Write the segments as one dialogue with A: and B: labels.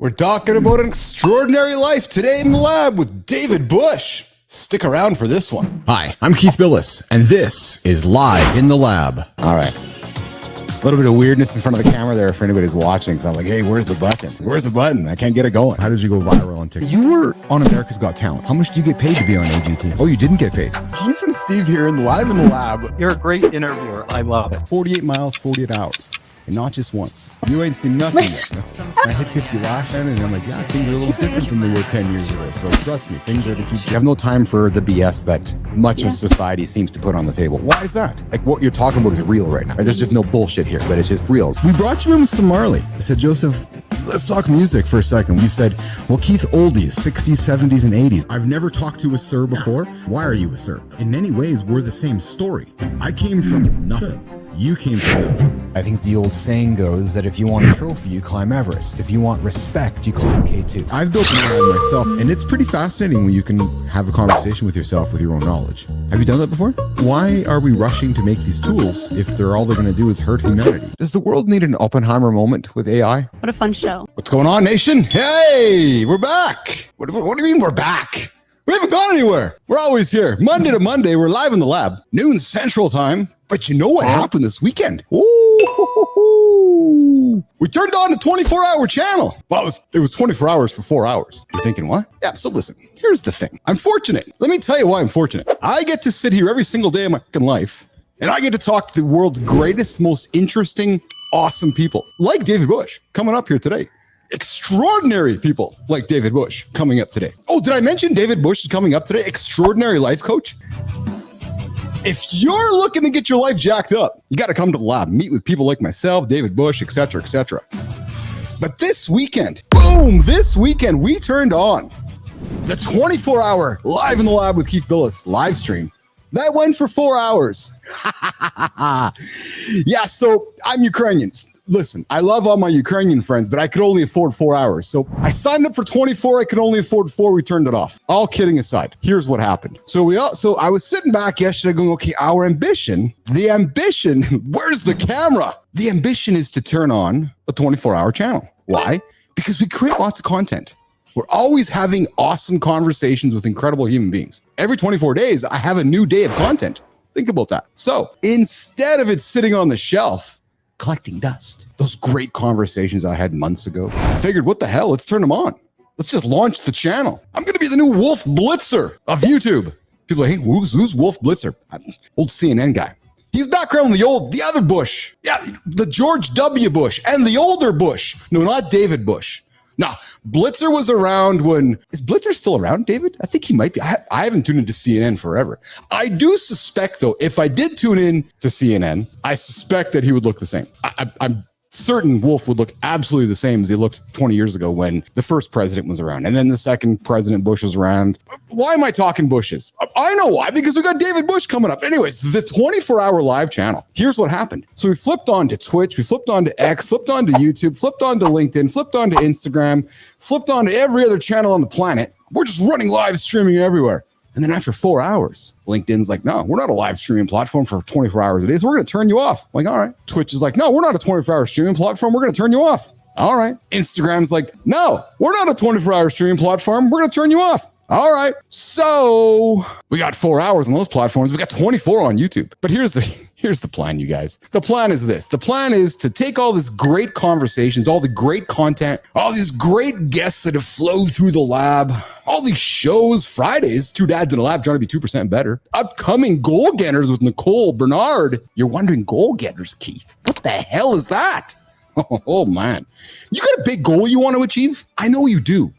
A: We're talking about an extraordinary life today in the lab with David Bush. Stick around for this one.
B: Hi, I'm Keith Bilous, and this is Live in the Lab.
A: All right. A little bit of weirdness in front of the camera there for anybody who's watching. So I'm like, hey, where's the button? Where's the button? I can't get it going.
B: How did you go viral on TikTok? You were on America's Got Talent. How much do you get paid to be on AGT? Oh, you didn't get paid.
A: Keith and Steve here in Live in the Lab.
C: You're a great interviewer. I love it.
B: 48 miles, 48 hours. And not just once. You ain't seen nothing yet. I hit 50 last time, and I'm like, yeah, things are a little different than they were 10 years ago. So trust me, things are to keep. You have no time for the BS that much of society seems to put on the table. Why is that? Like, what you're talking about is real right now. There's just no bullshit here, but it's just real. We brought you in with some Marley. I said, Joseph, let's talk music for a second. You said, well, Keith, oldies, 60s, 70s, and 80s. I've never talked to a sir before. Why are you a sir? In many ways, we're the same story. I came from nothing. You came from nothing. I think the old saying goes that if you want a trophy, you climb Everest. If you want respect, you climb K2. I've built an island myself, and it's pretty fascinating when you can have a conversation with yourself with your own knowledge. Have you done that before? Why are we rushing to make these tools if they're all they're going to do is hurt humanity? Does the world need an Oppenheimer moment with AI?
D: What a fun show.
A: What's going on, nation? Hey, we're back. What do you mean we're back? We haven't gone anywhere. We're always here. Monday to Monday, we're live in the lab. Noon Central Time. But you know what happened this weekend? Ooh, we turned on the 24-hour channel. Well, it was 24 hours for 4 hours. You're thinking, what? Yeah, so listen, here's the thing. I'm fortunate. Let me tell you why I'm fortunate. I get to sit here every single day of my fucking life, and I get to talk to the world's greatest, most interesting, awesome people, like David Bush, coming up here today. Extraordinary people like David Bush coming up today. Oh, did I mention David Bush is coming up today? Extraordinary life coach. If you're looking to get your life jacked up, you got to come to the lab, meet with people like myself, David Bush, etc., etc. But this weekend, boom, we turned on the 24-hour Live in the Lab with Keith Bilous live stream. That went for 4 hours. Yeah, so I'm Ukrainian. Listen, I love all my Ukrainian friends, but I could only afford 4 hours. So I signed up for 24. I could only afford 4. We turned it off. All kidding aside, here's what happened. So I was sitting back yesterday going, okay, the ambition, where's the camera? The ambition is to turn on a 24-hour channel. Why? Because we create lots of content. We're always having awesome conversations with incredible human beings. Every 24 days, I have a new day of content. Think about that. So instead of it sitting on the shelf, collecting dust, those great conversations I had months ago, I figured, what the hell? Let's turn them on. Let's just launch the channel. I'm going to be the new Wolf Blitzer of YouTube. People are like, hey, who's Wolf Blitzer? Old CNN guy. He's background the other Bush. Yeah, the George W. Bush and the older Bush. No, not David Bush. Nah, Blitzer was around when... Is Blitzer still around, David? I think he might be. I haven't tuned into CNN forever. I do suspect, though, if I did tune in to CNN, I suspect that he would look the same. I'm certain Wolf would look absolutely the same as he looked 20 years ago when the first president was around. And then the second president Bush was around. Why am I talking Bushes? I know why, because we got David Bush coming up. Anyways, the 24-hour live channel. Here's what happened. So we flipped on to Twitch, we flipped on to X, flipped on to YouTube, flipped on to LinkedIn, flipped on to Instagram, flipped on to every other channel on the planet. We're just running live streaming everywhere. And then after 4 hours, LinkedIn's like, no, we're not a live streaming platform for 24 hours a day, so we're going to turn you off. I'm like, all right. Twitch is like, no, we're not a 24-hour streaming platform. We're going to turn you off. All right. Instagram's like, no, we're not a 24-hour streaming platform. We're going to turn you off. All right. So we got 4 hours on those platforms. We got 24 on YouTube. But here's the plan, you guys. The plan is this. The plan is to take all these great conversations, all the great content, all these great guests that have flowed through the lab, all these shows, Fridays, 2 dads in the lab trying to be 2% better, upcoming goal getters with Nicole Bernard. You're wondering, goal getters, Keith? What the hell is that? Oh, man. You got a big goal you want to achieve? I know you do.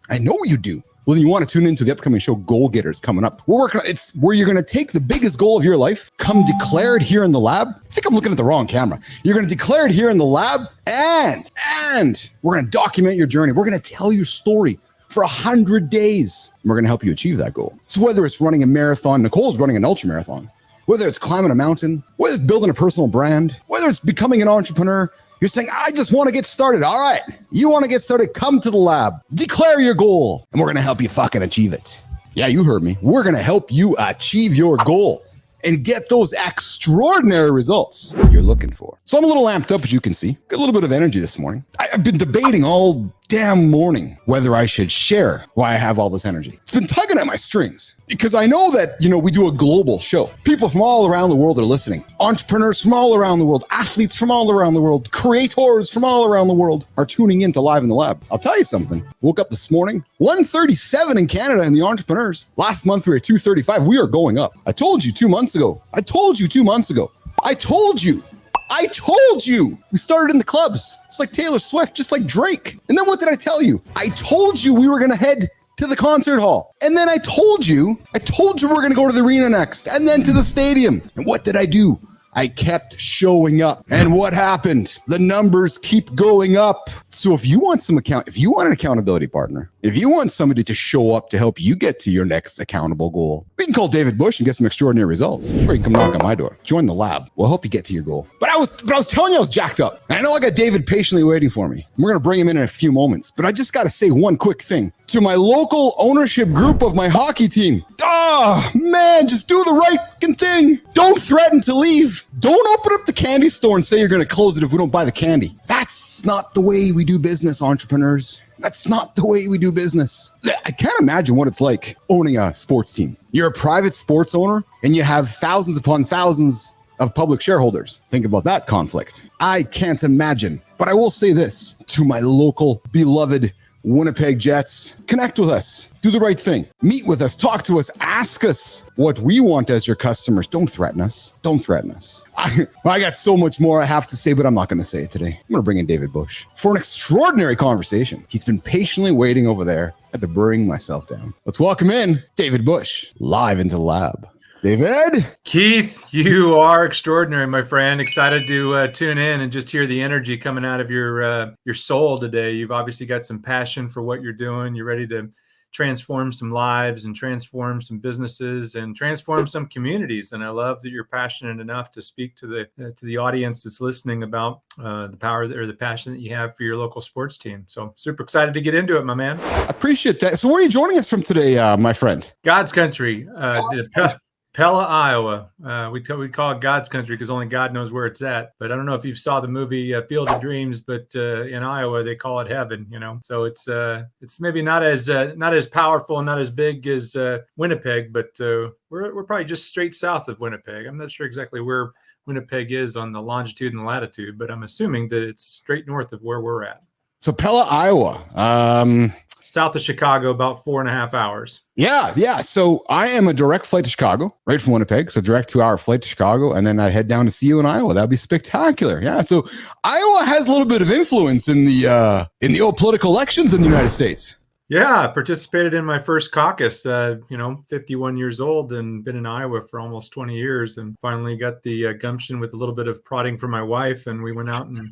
A: Well, then you want to tune into the upcoming show, Goal Getters, coming up. We're working on it's where you're going to take the biggest goal of your life, come declare it here in the lab. I think I'm looking at the wrong camera. You're going to declare it here in the lab, and we're going to document your journey. We're going to tell your story for 100 days. And we're going to help you achieve that goal. So whether it's running a marathon, Nicole's running an ultra marathon, whether it's climbing a mountain, whether it's building a personal brand, whether it's becoming an entrepreneur, you're saying, I just want to get started. All right. You want to get started? Come to the lab. Declare your goal. And we're going to help you fucking achieve it. Yeah, you heard me. We're going to help you achieve your goal and get those extraordinary results you're looking for. So I'm a little amped up, as you can see. Got a little bit of energy this morning. I've been debating all damn morning whether I should share why I have all this energy. It's been tugging at my strings because I know that, we do a global show. People from all around the world are listening. Entrepreneurs from all around the world, athletes from all around the world, creators from all around the world are tuning in to Live in the Lab. I'll tell you something. Woke up this morning, 137 in Canada in the entrepreneurs. Last month we were 235. We are going up. I told you 2 months ago. I told you. We started in the clubs. It's like Taylor Swift, just like Drake. And then what did I tell you? I told you we were going to head to the concert hall. And then I told you we're going to go to the arena next and then to the stadium. And what did I do? I kept showing up. And what happened? The numbers keep going up. So if you want an accountability partner, if you want somebody to show up to help you get to your next accountable goal, we can call David Bush and get some extraordinary results. Or you can come knock on my door. Join the lab. We'll help you get to your goal. But I was telling you I was jacked up. And I know I got David patiently waiting for me. We're going to bring him in a few moments. But I just got to say one quick thing to my local ownership group of my hockey team. Man, just do the right thing. Don't threaten to leave. Don't open up the candy store and say you're going to close it if we don't buy the candy. That's not the way we do business, entrepreneurs. That's not the way we do business. I can't imagine what it's like owning a sports team. You're a private sports owner and you have thousands upon thousands of public shareholders. Think about that conflict. I can't imagine. But I will say this to my local beloved Winnipeg Jets. Connect with us. Do the right thing. Meet with us. Talk to us. Ask us what we want as your customers. Don't threaten us. I got so much more I have to say, but I'm not going to say it today. I'm going to bring in David Bush for an extraordinary conversation. He's been patiently waiting over there at the Bring Myself Down. Let's welcome in David Bush live into the lab. David?
D: Keith, you are extraordinary, my friend. Excited to tune in and just hear the energy coming out of your soul today. You've obviously got some passion for what you're doing. You're ready to transform some lives and transform some businesses and transform some communities. And I love that you're passionate enough to speak to the audience that's listening about the power or the passion that you have for your local sports team. So super excited to get into it, my man.
A: I appreciate that. So where are you joining us from today, my friend?
D: God's country. Pella, Iowa. We call it God's country because only God knows where it's at. But I don't know if you saw the movie Field of Dreams, but in Iowa they call it heaven. So it's maybe not as powerful and not as big as Winnipeg, but we're probably just straight south of Winnipeg. I'm not sure exactly where Winnipeg is on the longitude and latitude, but I'm assuming that it's straight north of where we're at.
A: So Pella, Iowa.
D: South of Chicago, about 4.5 hours.
A: Yeah. So I am a direct flight to Chicago, right from Winnipeg. So direct 2-hour flight to Chicago, and then I head down to see you in Iowa. That'd be spectacular. Yeah. So Iowa has a little bit of influence in the old political elections in the United States.
D: Yeah, I participated in my first caucus, 51 years old and been in Iowa for almost 20 years and finally got the gumption with a little bit of prodding from my wife. And we went out and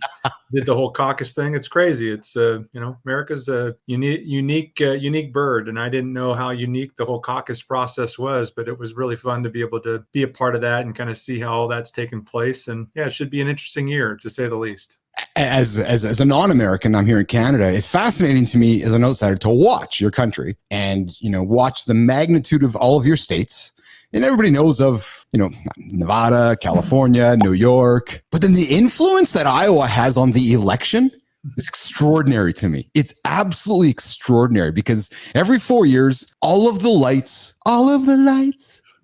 D: did the whole caucus thing. It's crazy. It's, America's a unique bird. And I didn't know how unique the whole caucus process was, but it was really fun to be able to be a part of that and kind of see how all that's taken place. And yeah, it should be an interesting year, to say the least.
A: As a non-American, I'm here in Canada. It's fascinating to me as an outsider to watch your country and, watch the magnitude of all of your states. And everybody knows of, Nevada, California, New York. But then the influence that Iowa has on the election is extraordinary to me. It's absolutely extraordinary because every 4 years, all of the lights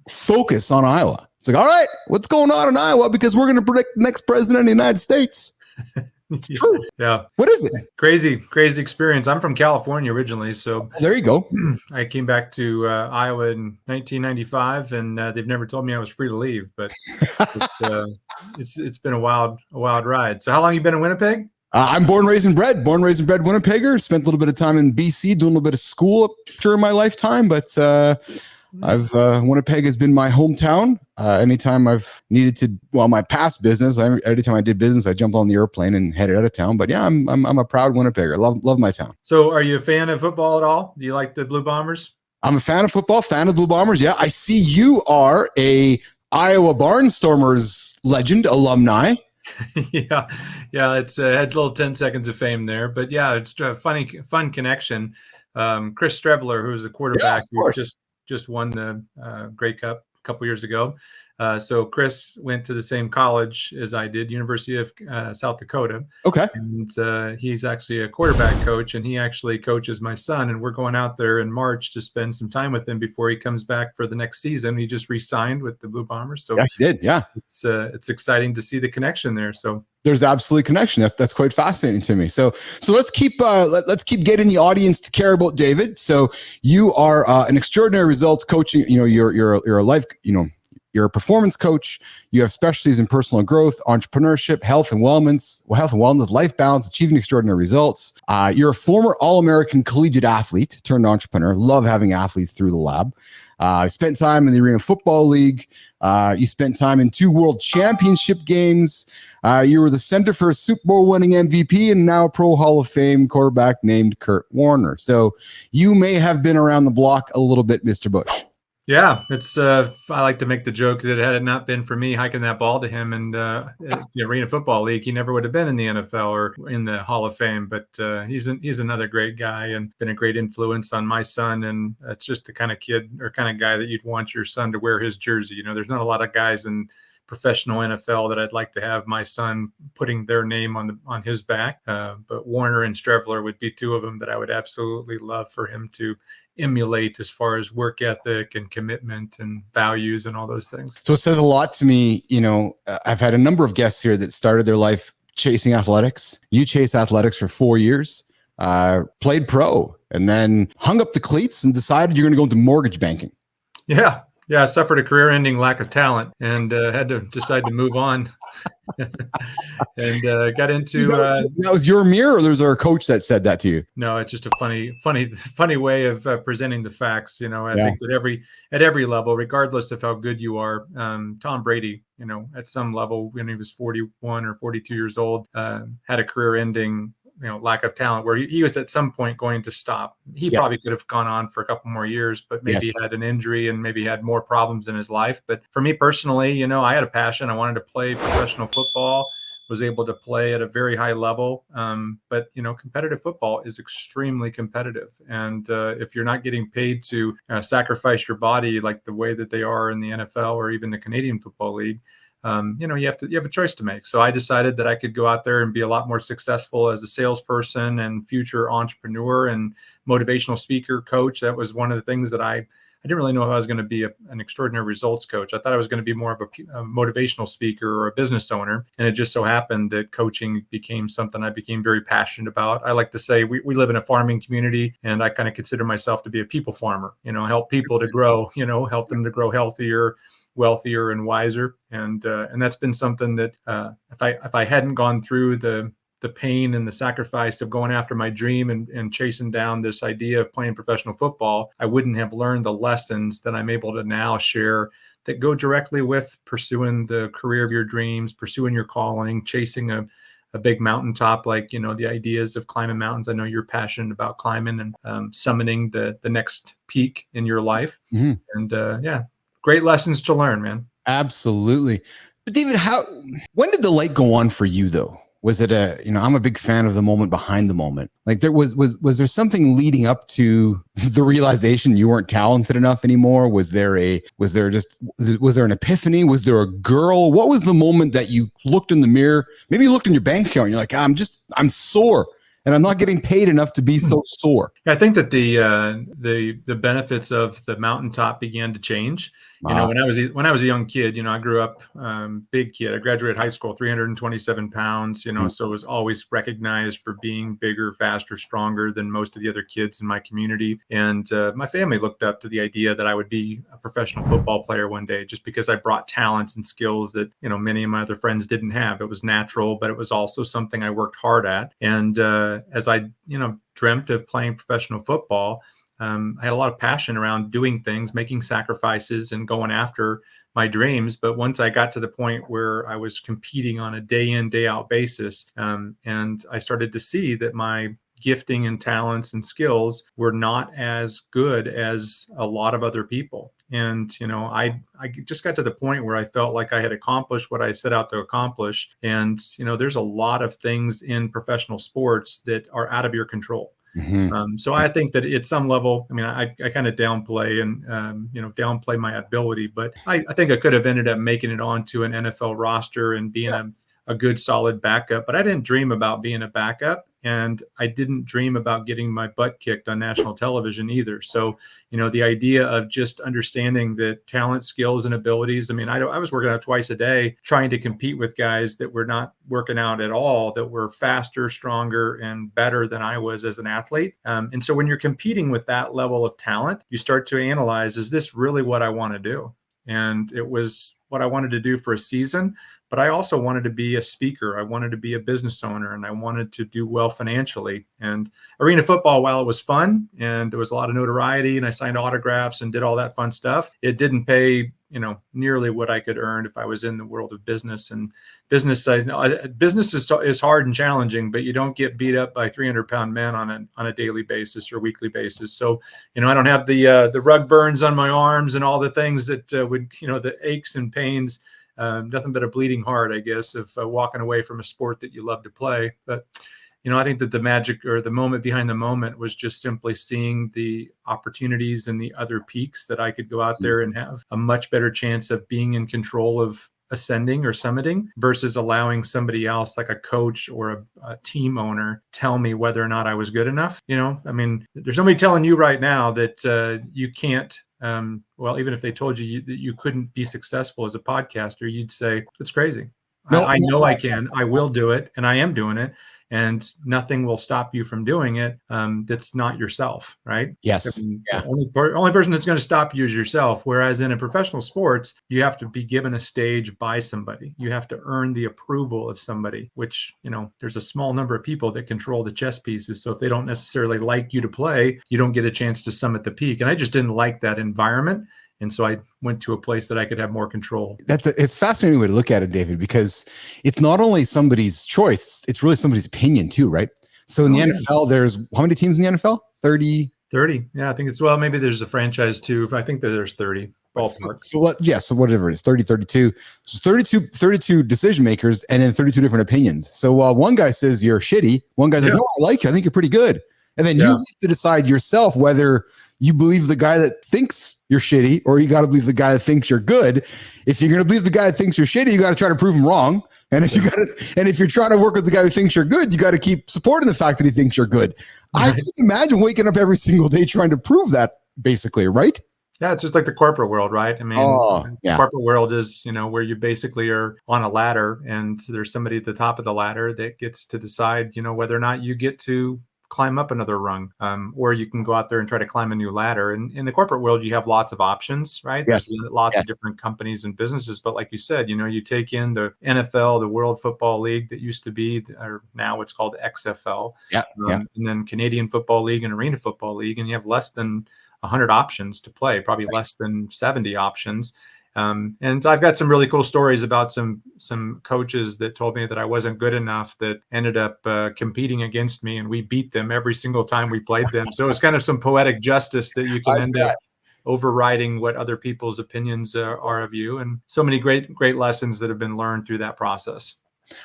A: focus on Iowa. It's like, all right, what's going on in Iowa? Because we're going to predict the next president of the United States. It's true.
D: Yeah.
A: What is it?
D: Crazy experience. I'm from California originally. So
A: there you go.
D: I came back to Iowa in 1995 and they've never told me I was free to leave, but it's been a wild ride. So how long have you been in Winnipeg?
A: I'm born, raised, and bred Winnipegger. Spent a little bit of time in BC, doing a little bit of school during my lifetime, but Winnipeg has been my hometown. Anytime I've needed to, my past business, every time I did business, I jumped on the airplane and headed out of town. But yeah, I'm a proud Winnipegger. Love my town.
D: So are you a fan of football at all? Do you like the Blue Bombers?
A: I'm a fan of football, fan of Blue Bombers. Yeah, I see you are a Iowa Barnstormers legend, alumni.
D: Yeah. It's had a little 10 seconds of fame there, but yeah, it's a fun connection. Chris Streveler, who's the quarterback, who just won the Grey Cup a couple years ago. So Chris went to the same college as I did, University of South Dakota.
A: Okay.
D: And he's actually a quarterback coach, and he actually coaches my son. And we're going out there in March to spend some time with him before he comes back for the next season. He just re-signed with the Blue Bombers, so
A: Yeah, he did. Yeah.
D: It's exciting to see the connection there. So
A: there's absolutely connection. That's quite fascinating to me. So let's keep let's keep getting the audience to care about David. So you are an extraordinary results coaching. You know, you're a life. You know, you're a performance coach. You have specialties in personal growth, entrepreneurship, health and wellness, life balance, achieving extraordinary results. You're a former All-American collegiate athlete turned entrepreneur. Love having athletes through the lab. Spent time in the Arena Football League. You spent time in 2 World Championship games. You were the center for a Super Bowl winning MVP and now Pro Hall of Fame quarterback named Kurt Warner. So you may have been around the block a little bit, Mr. Bush.
D: Yeah, it's I like to make the joke that had it not been for me hiking that ball to him and the Arena Football League, he never would have been in the NFL or in the Hall of Fame. But he's another great guy and been a great influence on my son. And it's just the kind of kid or kind of guy that you'd want your son to wear his jersey. You know, there's not a lot of guys in professional NFL that I'd like to have my son putting their name on his back. But Warner and Strevler would be 2 of them that I would absolutely love for him to emulate as far as work ethic and commitment and values and all those things.
A: So it says a lot to me. You know, I've had a number of guests here that started their life chasing athletics. You chased athletics for 4 years, played pro, and then hung up the cleats and decided you're going to go into mortgage banking.
D: Yeah. Yeah, I suffered a career-ending lack of talent and had to decide to move on, and got into.
A: That was your mirror, or there was a coach that said that to you?
D: No, it's just a funny way of presenting the facts. You know, I think that at every level, regardless of how good you are, Tom Brady, you know, at some level when he was 41 or 42 years old, had a career-ending lack of talent where he was at some point going to stop. He probably could have gone on for a couple more years, but maybe had an injury and maybe had more problems in his life. But for me personally, you know, I had a passion. I wanted to play professional football, was able to play at a very high level. But, you know, competitive football is extremely competitive. And if you're not getting paid to sacrifice your body like the way that they are in the NFL or even the Canadian Football League, you know, you have a choice to make. So I decided that I could go out there and be a lot more successful as a salesperson and future entrepreneur and motivational speaker coach. That was one of the things that I didn't really know if I was going to be an extraordinary results coach. I thought I was going to be more of a motivational speaker or a business owner. And it just so happened that coaching became something I became very passionate about. I like to say we live in a farming community, and I kind of consider myself to be a people farmer, you know, help people to grow, you know, help them to grow healthier, wealthier, and wiser. And that's been something that if I hadn't gone through the pain and the sacrifice of going after my dream and chasing down this idea of playing professional football, I wouldn't have learned the lessons that I'm able to now share that go directly with pursuing the career of your dreams, pursuing your calling, chasing a big mountaintop, like, you know, the ideas of climbing mountains. I know you're passionate about climbing and summiting the next peak in your life. Mm-hmm. And great lessons to learn, man.
A: Absolutely. But David, when did the light go on for you though? Was it I'm a big fan of the moment behind the moment. Like was there something leading up to the realization you weren't talented enough anymore? Was there an epiphany? Was there a girl? What was the moment that you looked in the mirror? Maybe you looked in your bank account and you're like, I'm sore and I'm not getting paid enough to be so sore.
D: I think that the benefits of the mountaintop began to change. You know, when I was a young kid, you know, I grew up big kid. I graduated high school, 327 pounds, you know, so was always recognized for being bigger, faster, stronger than most of the other kids in my community. And my family looked up to the idea that I would be a professional football player one day, just because I brought talents and skills that, you know, many of my other friends didn't have. It was natural, but it was also something I worked hard at. And as I, you know, dreamt of playing professional football, I had a lot of passion around doing things, making sacrifices and going after my dreams. But once I got to the point where I was competing on a day in, day out basis, and I started to see that my gifting and talents and skills were not as good as a lot of other people. And, you know, I just got to the point where I felt like I had accomplished what I set out to accomplish. And, you know, there's a lot of things in professional sports that are out of your control. So I think that at some level, I mean, I kind of downplay and, downplay my ability, but I think I could have ended up making it onto an NFL roster and being a good, solid backup, but I didn't dream about being a backup. And I didn't dream about getting my butt kicked on national television either. So, the idea of just understanding the talent, skills, and abilities. I mean, I was working out twice a day trying to compete with guys that were not working out at all, that were faster, stronger, and better than I was as an athlete. And so when you're competing with that level of talent, you start to analyze, is this really what I want to do? And it was what I wanted to do for a season. But I also wanted to be a speaker. I wanted to be a business owner, and I wanted to do well financially. And arena football, while it was fun and there was a lot of notoriety and I signed autographs and did all that fun stuff, it didn't pay, nearly what I could earn if I was in the world of business. And business is hard and challenging, but you don't get beat up by 300-pound men on a daily basis or weekly basis. So, I don't have the rug burns on my arms and all the things that would, the aches and pains. Nothing but a bleeding heart, I guess, of walking away from a sport that you love to play. But, I think that the magic or the moment behind the moment was just simply seeing the opportunities and the other peaks that I could go out there and have a much better chance of being in control of ascending or summiting versus allowing somebody else like a coach or a team owner tell me whether or not I was good enough. I mean, there's nobody telling you right now that you can't. Well, even if they told you that you couldn't be successful as a podcaster, you'd say, it's crazy.
A: No,
D: I know I can. I will do it. And I am doing it. And nothing will stop you from doing it. That's not yourself, right?
A: Yes.
D: I mean, the only person that's going to stop you is yourself. Whereas in a professional sports, you have to be given a stage by somebody. You have to earn the approval of somebody, which, there's a small number of people that control the chess pieces. So if they don't necessarily like you to play, you don't get a chance to summit the peak. And I just didn't like that environment. And so I went to a place that I could have more control.
A: It's a fascinating way to look at it, David, because it's not only somebody's choice, it's really somebody's opinion too, right? So in the NFL, there's how many teams in the NFL? 30?
D: 30. Yeah, I think maybe there's a franchise too, but I think that there's 30. Ballpark.
A: So whatever it is, 30, 32. So 32 decision makers and then 32 different opinions. So while one guy says you're shitty, one guy's like, no, I like you. I think you're pretty good. And then you have to decide yourself whether you believe the guy that thinks you're shitty or you got to believe the guy that thinks you're good. If you're going to believe the guy that thinks you're shitty, you got to try to prove him wrong. And if you're trying to work with the guy who thinks you're good, you got to keep supporting the fact that he thinks you're good. I can imagine waking up every single day trying to prove that, basically, right?
D: Yeah, it's just like the corporate world, right? I mean, corporate world is, where you basically are on a ladder and there's somebody at the top of the ladder that gets to decide, whether or not you get to climb up another rung, or you can go out there and try to climb a new ladder. And in the corporate world, you have lots of options, right?
A: Yes.
D: There's lots of different companies and businesses. But like you said, you take in the NFL, the World Football League that used to be, or now it's called XFL. And then Canadian Football League and Arena Football League. And you have less than 100 options to play, probably less than 70 options. And I've got some really cool stories about some coaches that told me that I wasn't good enough that ended up competing against me, and we beat them every single time we played them. So it's kind of some poetic justice that you can end up overriding what other people's opinions are of you, and so many great lessons that have been learned through that process.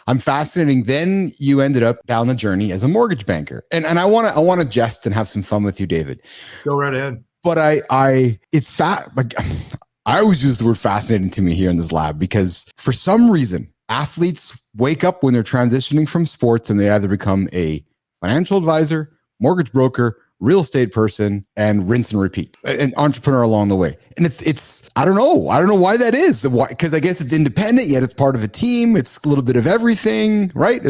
A: I'm fascinating. Then you ended up down the journey as a mortgage banker, and I want to jest and have some fun with you, David.
D: Go right ahead.
A: But I always use the word fascinating to me here in this lab because for some reason, athletes wake up when they're transitioning from sports and they either become a financial advisor, mortgage broker, real estate person, and rinse and repeat, an entrepreneur along the way. And it's I don't know why that is. Why? Because I guess it's independent, yet it's part of a team. It's a little bit of everything, right?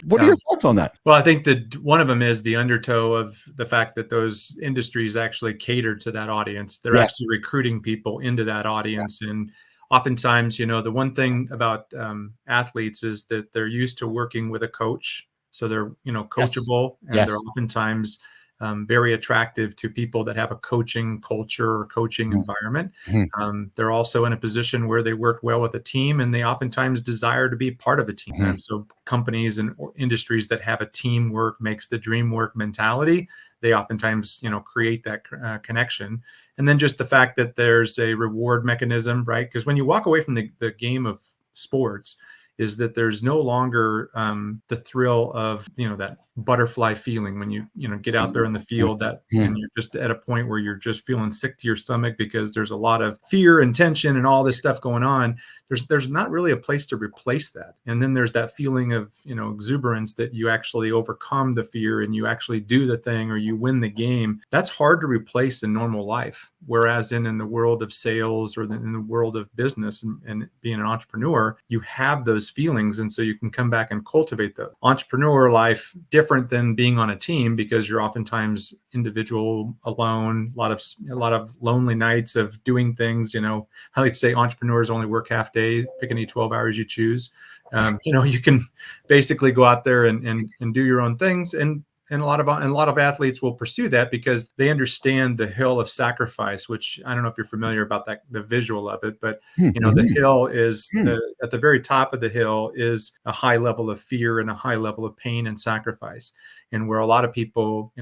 A: What are your thoughts on that?
D: Well, I think that one of them is the undertow of the fact that those industries actually cater to that audience. They're actually recruiting people into that audience. And oftentimes, the one thing about athletes is that they're used to working with a coach. So they're, coachable, and they're oftentimes very attractive to people that have a coaching culture or coaching environment. They're also in a position where they work well with a team, and they oftentimes desire to be part of a team. So companies and industries that have a teamwork makes the dream work mentality, they oftentimes, create that connection. And then just the fact that there's a reward mechanism, right? Because when you walk away from the game of sports, is that there's no longer the thrill of, that butterfly feeling when you get out there in the field, that and you're just at a point where you're just feeling sick to your stomach because there's a lot of fear and tension and all this stuff going on. There's not really a place to replace that. And then there's that feeling of, exuberance that you actually overcome the fear and you actually do the thing or you win the game. That's hard to replace in normal life. Whereas in the world of sales or in the world of business and being an entrepreneur, you have those feelings. And so you can come back and cultivate the entrepreneur life different than being on a team, because you're oftentimes individual, alone, a lot of lonely nights of doing things. I like to say entrepreneurs only work half day, pick any 12 hours you choose. You can basically go out there and do your own things. And a lot of athletes will pursue that because they understand the hill of sacrifice, which I don't know if you're familiar about that, the visual of it, but the hill is at the very top of the hill is a high level of fear and a high level of pain and sacrifice. And where a lot of people,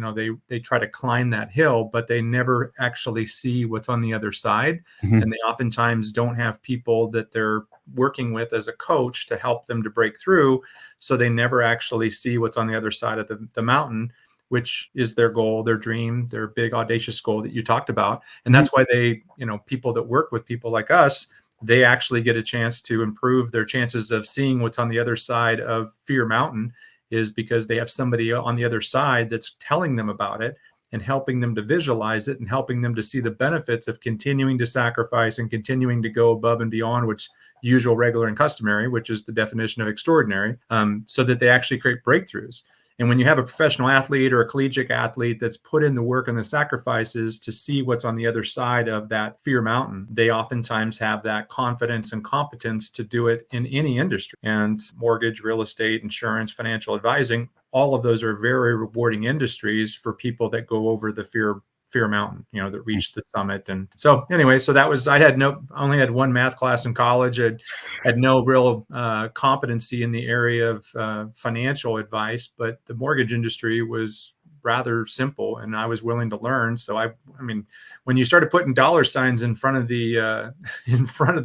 D: they try to climb that hill, but they never actually see what's on the other side. And they oftentimes don't have people that they're working with as a coach to help them to break through. So they never actually see what's on the other side of the mountain, which is their goal, their dream, their big audacious goal that you talked about. And that's why they, people that work with people like us, they actually get a chance to improve their chances of seeing what's on the other side of Fear Mountain, is because they have somebody on the other side that's telling them about it and helping them to visualize it and helping them to see the benefits of continuing to sacrifice and continuing to go above and beyond what's usual, regular, and customary, which is the definition of extraordinary, so that they actually create breakthroughs. And when you have a professional athlete or a collegiate athlete that's put in the work and the sacrifices to see what's on the other side of that fear mountain, they oftentimes have that confidence and competence to do it in any industry. And mortgage, real estate, insurance, financial advising, all of those are very rewarding industries for people that go over the fear mountain, that reach the summit. And so anyway, so that was, I only had one math class in college. I had no real competency in the area of financial advice, but the mortgage industry was rather simple and I was willing to learn. So I mean, when you started putting dollar signs in front of the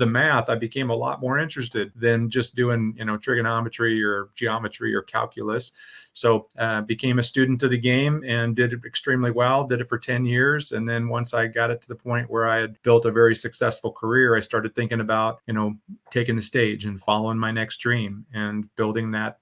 D: math, I became a lot more interested than just doing, trigonometry or geometry or calculus. So became a student of the game and did it extremely well, did it for 10 years. And then once I got it to the point where I had built a very successful career, I started thinking about, taking the stage and following my next dream and building that,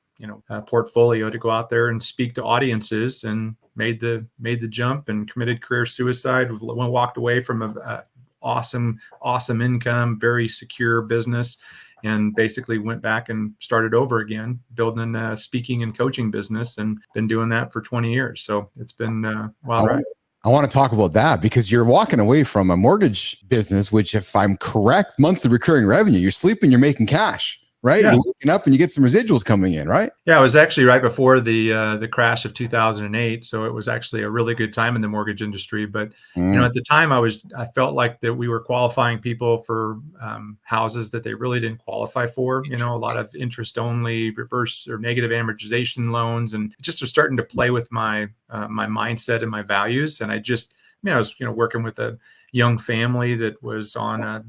D: portfolio to go out there and speak to audiences, and made the jump and committed career suicide. Walked away from a awesome income, very secure business, and basically went back and started over again, building a speaking and coaching business, and been doing that for 20 years. So it's been wild ride.
A: I want to talk about that because you're walking away from a mortgage business, which, if I'm correct, monthly recurring revenue, you're sleeping, you're making cash. Right. Yeah. You're waking up and you get some residuals coming in, right?
D: Yeah, it was actually right before the crash of 2008. So it was actually a really good time in the mortgage industry. But, at the time I felt like that we were qualifying people for houses that they really didn't qualify for, a lot of interest only, reverse or negative amortization loans, and just was starting to play with my mindset and my values. And I was, working with a young family that was on a,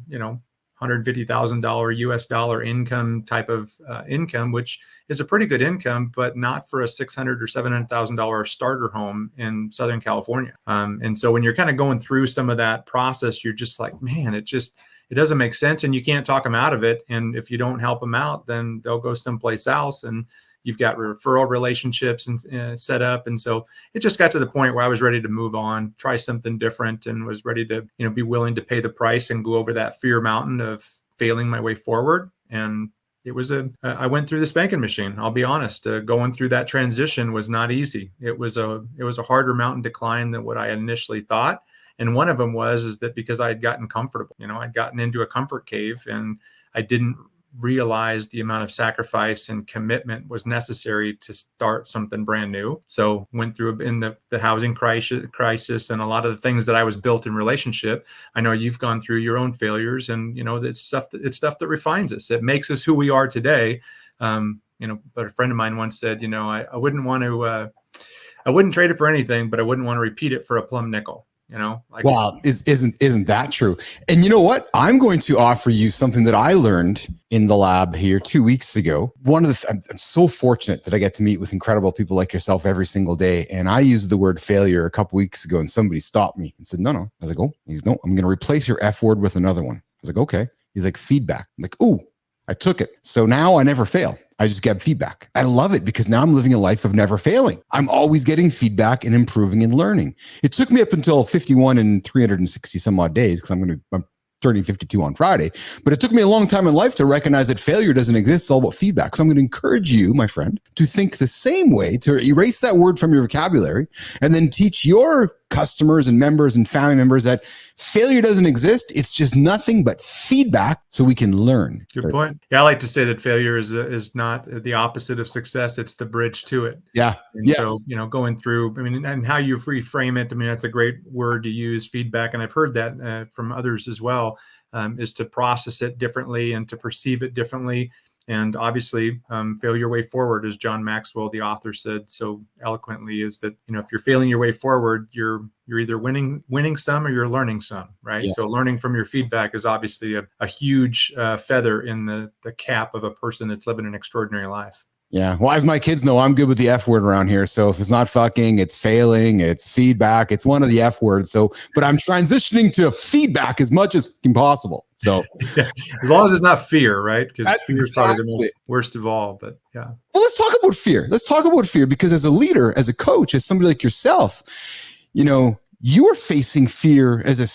D: $150,000 US dollar income type of income, which is a pretty good income, but not for a $600,000 or $700,000 starter home in Southern California. And so when you're kind of going through some of that process, you're just like, man, it doesn't make sense, and you can't talk them out of it. And if you don't help them out, then they'll go someplace else, and you've got referral relationships and set up. And so it just got to the point where I was ready to move on, try something different, and was ready to, be willing to pay the price and go over that fear mountain of failing my way forward. And it was I went through the spanking machine. I'll be honest, going through that transition was not easy. It was a harder mountain to climb than what I initially thought. And one of them is that because I had gotten comfortable, I'd gotten into a comfort cave, and I didn't realize the amount of sacrifice and commitment was necessary to start something brand new. So went through in the housing crisis and a lot of the things that I was built in relationship. I know you've gone through your own failures, and it's stuff that refines us. It makes us who we are today. But a friend of mine once said, I wouldn't want to, I wouldn't trade it for anything, but I wouldn't want to repeat it for a plum nickel. Like,
A: wow, isn't that true? And you know what? I'm going to offer you something that I learned in the lab here 2 weeks ago. I'm so fortunate that I get to meet with incredible people like yourself every single day. And I used the word failure a couple weeks ago, and somebody stopped me and said, no. I was like, oh, no, I'm going to replace your F word with another one. I was like, okay. He's like, feedback. I'm like, ooh, I took it. So now I never fail. I just get feedback. I love it because now I'm living a life of never failing. I'm always getting feedback and improving and learning. It took me up until 51 and 360 some odd days because I'm turning 52 on Friday, but it took me a long time in life to recognize that failure doesn't exist. It's all about feedback. So I'm going to encourage you, my friend, to think the same way, to erase that word from your vocabulary, and then teach your customers and members and family members that failure doesn't exist. It's just nothing but feedback so we can learn.
D: Good point. Yeah, I like to say that failure is not the opposite of success. It's the bridge to it.
A: Yeah.
D: And so, going through, and how you reframe it, that's a great word to use, feedback. And I've heard that from others as well, is to process it differently and to perceive it differently. And obviously, fail your way forward, as John Maxwell, the author, said so eloquently, is that, if you're failing your way forward, you're either winning some or you're learning some, right?
A: Yes.
D: So learning from your feedback is obviously a huge feather in the cap of a person that's living an extraordinary life.
A: Yeah. Well, as my kids know, I'm good with the F word around here. So if it's not fucking, it's failing, it's feedback, it's one of the F words. So, but I'm transitioning to feedback as much as possible. So
D: as long as it's not fear, right? Because fear is probably the worst of all, but yeah.
A: Well, let's talk about fear. Let's talk about fear, because as a leader, as a coach, as somebody like yourself, you are facing fear as a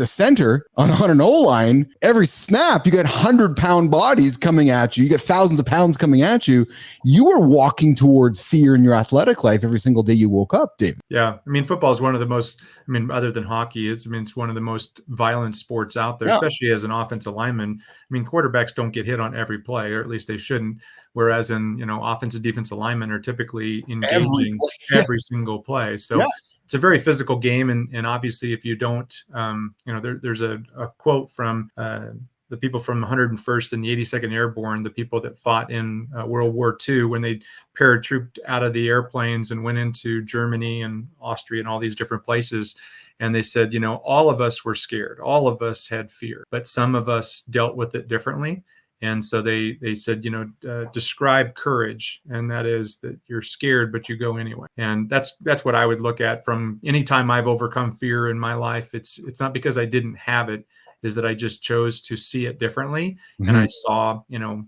A: center on an O-line. Every snap, you got 100-pound bodies coming at you. You got thousands of pounds coming at you. You are walking towards fear in your athletic life every single day you woke up, David.
D: Yeah. Football is one of the most, other than hockey, it's one of the most violent sports out there, especially as an offensive lineman. Quarterbacks don't get hit on every play, or at least they shouldn't. Whereas in, offensive defensive linemen are typically engaging every single play. So it's a very physical game. And obviously if you don't, there's a quote from the people from 101st and the 82nd Airborne, the people that fought in World War II, when they paratrooped out of the airplanes and went into Germany and Austria and all these different places. And they said, all of us were scared. All of us had fear, but some of us dealt with it differently. And so they said, describe courage. And that is that you're scared, but you go anyway. And that's what I would look at from any time I've overcome fear in my life. It's not because I didn't have it, is that I just chose to see it differently. Mm-hmm. And I saw,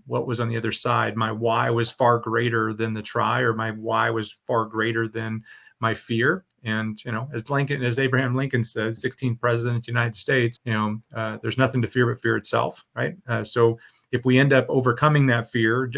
D: what was on the other side. My why was far greater than the try, or my why was far greater than my fear. And, as Abraham Lincoln said, 16th president of the United States, there's nothing to fear but fear itself. Right. So if we end up overcoming that fear,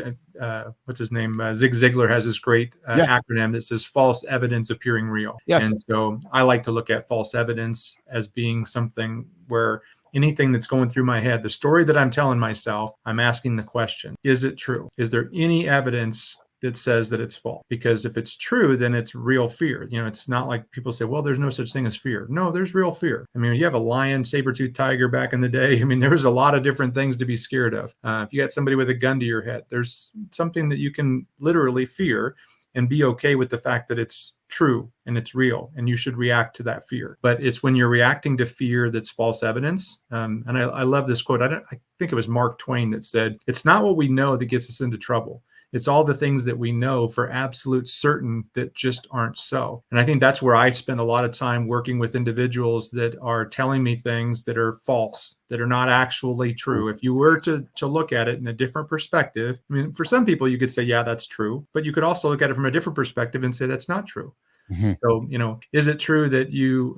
D: what's his name? Zig Ziglar has this great acronym that says false evidence appearing real. Yes. And so I like to look at false evidence as being something where anything that's going through my head, the story that I'm telling myself, I'm asking the question, is it true? Is there any evidence that says that it's false? Because if it's true, then it's real fear. It's not like people say, well, there's no such thing as fear. No, there's real fear. You have a lion, saber-toothed tiger back in the day. There was a lot of different things to be scared of. If you got somebody with a gun to your head, there's something that you can literally fear and be okay with the fact that it's true and it's real, and you should react to that fear. But it's when you're reacting to fear that's false evidence. And I love this quote. I think it was Mark Twain that said, it's not what we know that gets us into trouble. It's all the things that we know for absolute certain that just aren't so. And I think that's where I spend a lot of time working with individuals that are telling me things that are false, that are not actually true. If you were to look at it in a different perspective, for some people you could say, yeah, that's true. But you could also look at it from a different perspective and say that's not true. Mm-hmm. So, is it true that you